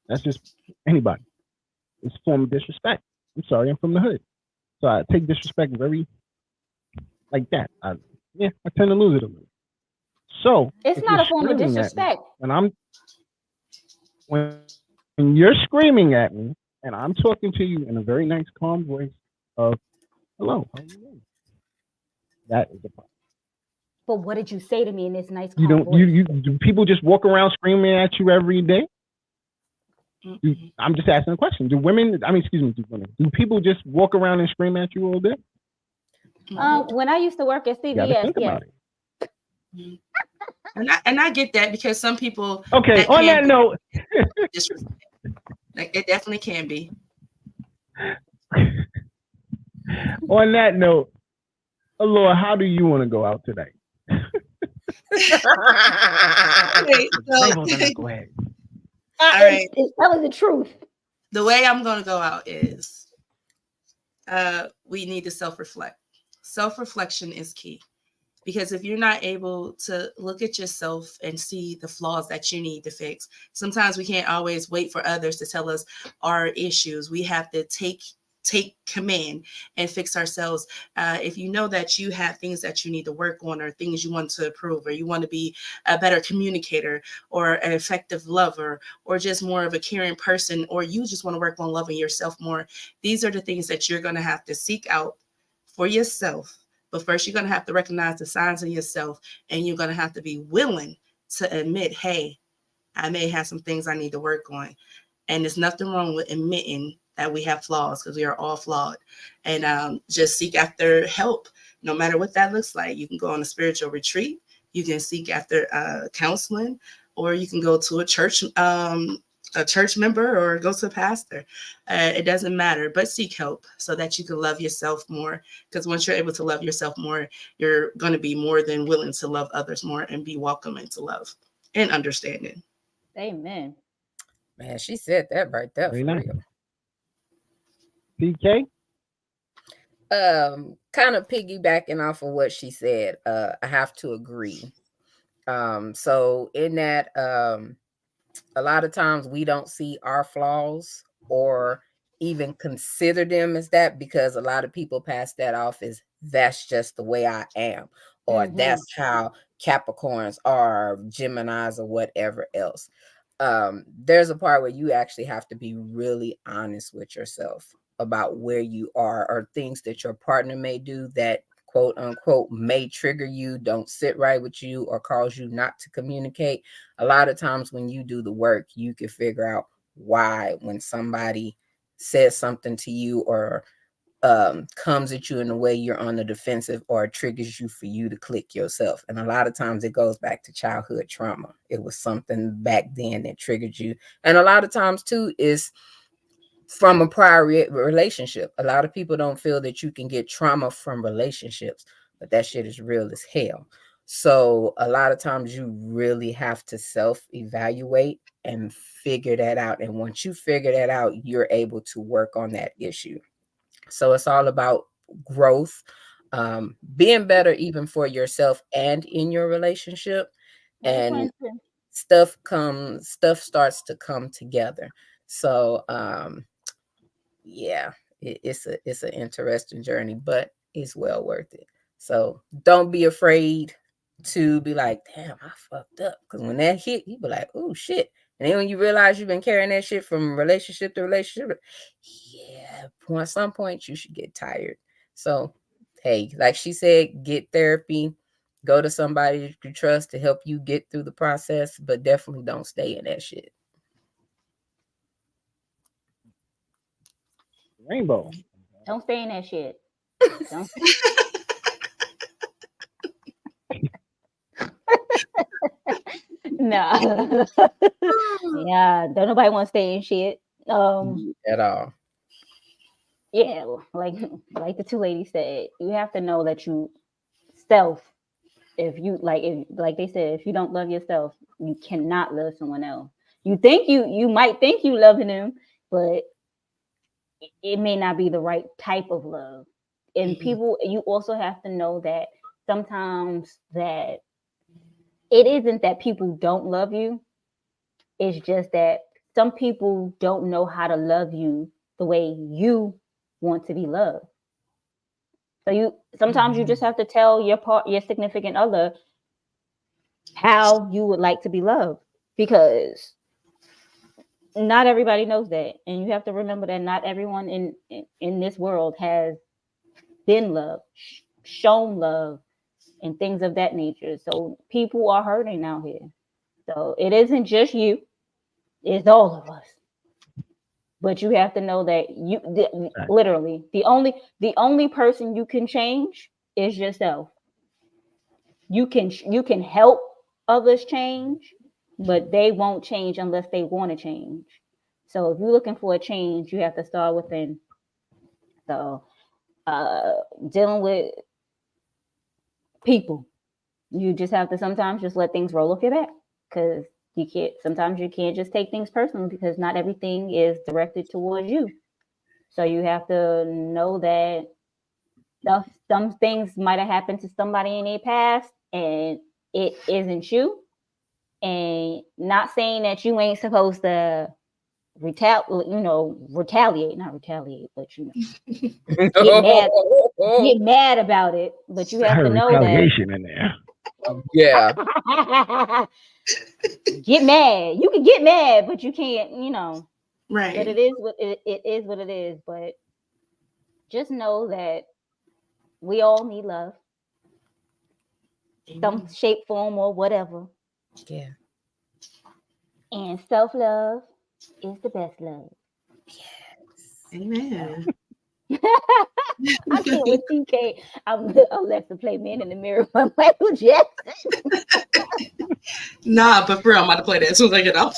S2: That's just anybody. It's a form of disrespect. I'm sorry, I'm from the hood. So I take disrespect very like that. I tend to lose it a little. So
S4: it's not a form of disrespect.
S2: When you're screaming at me and I'm talking to you in a very nice, calm voice of hello, how are you doing? That is the problem.
S4: But what did you say to me in this nice calm voice?
S2: Do people just walk around screaming at you every day? I'm just asking a question. Do people just walk around and scream at you all day?
S4: When I used to work at CVS,
S2: yes.
S1: And I get that, because some people.
S2: Okay, on that note,
S1: like it definitely can be.
S2: On that note, Laura, how do you want to go out today?
S1: Okay, so,
S2: Rainbows are not go ahead.
S1: all right.
S4: It's telling the truth.
S1: The way I'm going to go out is we need to self-reflect. Self-reflection is key. Because if you're not able to look at yourself and see the flaws that you need to fix, sometimes we can't always wait for others to tell us our issues. We have to take command and fix ourselves. If you know that you have things that you need to work on, or things you want to improve, or you want to be a better communicator, or an effective lover, or just more of a caring person, or you just want to work on loving yourself more, these are the things that you're going to have to seek out for yourself. But first, you're going to have to recognize the signs in yourself, and you're going to have to be willing to admit, hey, I may have some things I need to work on. And there's nothing wrong with admitting that we have flaws, because we are all flawed. And just seek after help, no matter what that looks like. You can go on a spiritual retreat. You can seek after counseling, or you can go to a church member, or go to a pastor. It doesn't matter, but seek help so that you can love yourself more. Because once you're able to love yourself more, you're going to be more than willing to love others more and be welcoming to love and understanding.
S4: Amen.
S3: Man, she said that right there.
S2: Very
S3: For
S2: nice.
S3: real.
S2: PK?
S3: Kind of piggybacking off of what she said, I have to agree. So in that, a lot of times we don't see our flaws or even consider them as that, because a lot of people pass that off as that's just the way I am, or that's how Capricorns are, Geminis, or whatever else. There's a part where you actually have to be really honest with yourself about where you are, or things that your partner may do that quote unquote may trigger you, don't sit right with you, or cause you not to communicate. A lot of times when you do the work, you can figure out why, when somebody says something to you, or comes at you in a way you're on the defensive, or triggers you for you to click yourself. And a lot of times it goes back to childhood trauma. It was something back then that triggered you. And a lot of times too is from a prior relationship. A lot of people don't feel that you can get trauma from relationships, but that shit is real as hell. So a lot of times you really have to self-evaluate and figure that out. And once you figure that out, you're able to work on that issue. So it's all about growth, being better even for yourself and in your relationship. And stuff starts to come together. So yeah, it's an interesting journey, but it's well worth it. So don't be afraid to be like, damn, I fucked up. Because when that hit, you be like, oh shit. And then when you realize you've been carrying that shit from relationship to relationship, yeah, at some point you should get tired. So hey, like she said, get therapy, go to somebody you trust to help you get through the process, but definitely don't stay in that shit.
S2: Rainbow.
S4: Don't stay in that shit. Don't. Nah. Yeah, don't nobody want to stay in shit.
S3: At all.
S4: Yeah, like the two ladies said, you have to know that you self. If like they said, if you don't love yourself, you cannot love someone else. You might think you loving them, but it may not be the right type of love. And people, you also have to know that sometimes that it isn't that people don't love you. It's just that some people don't know how to love you the way you want to be loved. So sometimes you just have to tell your significant other how you would like to be loved, because not everybody knows that, and you have to remember that not everyone in this world has been loved, shown love, and things of that nature. So people are hurting out here. So it isn't just you; it's all of us. But you have to know that literally the only person you can change is yourself. You can help others change, but they won't change unless they want to change. So if you're looking for a change, you have to start within. So dealing with people, You just have to sometimes just let things roll off your back, because sometimes you can't just take things personally, because not everything is directed towards you. So you have to know that some things might have happened to somebody in their past and it isn't you. And not saying that you ain't supposed to retaliate, not retaliate, but get mad about it. But you have to know
S2: retaliation in there.
S3: Yeah.
S4: Get mad. You can get mad, but you can't,
S1: Right.
S4: But it is what it is. But just know that we all need love. Some shape, form, or whatever.
S3: Yeah.
S4: And self-love is the best love.
S1: Yes. Amen.
S4: I can't with TK. I'll let to play Man in the Mirror by Michael Jackson.
S1: Nah, but for real, I'm about to play that as soon as I get off.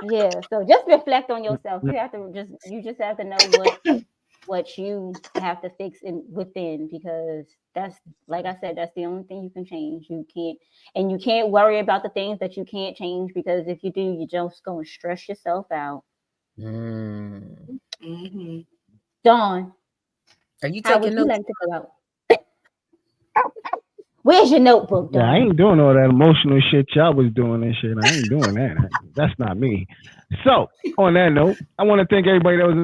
S4: Yeah, so just reflect on yourself. You just have to know what you have to fix within, because that's, like I said, that's the only thing you can change. You can't worry about the things that you can't change, because if you do, you're just going to stress yourself out.
S1: Mm-hmm.
S4: Dawn,
S3: are you
S4: how
S3: taking
S4: would
S3: notes?
S4: you like to go out? Where's your notebook, Dawn?
S2: Yeah, I ain't doing all that emotional shit y'all was doing and shit. I ain't doing that. That's not me. So, on that note, I want to thank everybody that was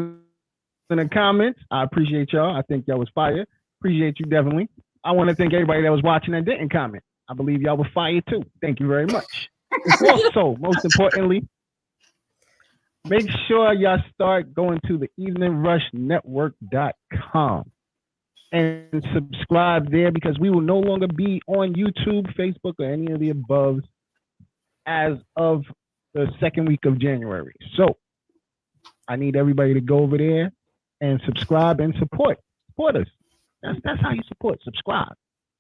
S2: in the comments. I appreciate y'all. I think y'all was fire. Appreciate you, definitely. I want to thank everybody that was watching and didn't comment. I believe y'all were fire too. Thank you very much. Also, most importantly, make sure y'all start going to the eveningrushnetwork.com and subscribe there, because we will no longer be on YouTube, Facebook, or any of the above as of the second week of January. So I need everybody to go over there and subscribe and support us. That's how you support. Subscribe.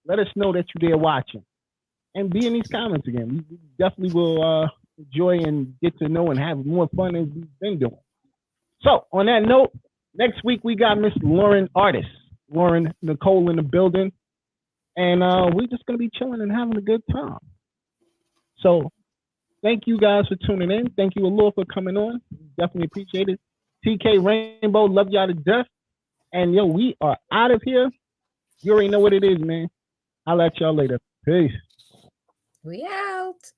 S2: Let us know that you're there watching, and be in these comments again. We definitely will enjoy and get to know and have more fun as we've been doing. So on that note, next week we got Miss Lauren Nicole in the building, and we're just gonna be chilling and having a good time. So thank you guys for tuning in. Thank you, Allure, for coming on. Definitely appreciate it. TK Rainbow, love y'all to death. And yo, we are out of here. You already know what it is, man. I'll let y'all later. Peace.
S3: We out.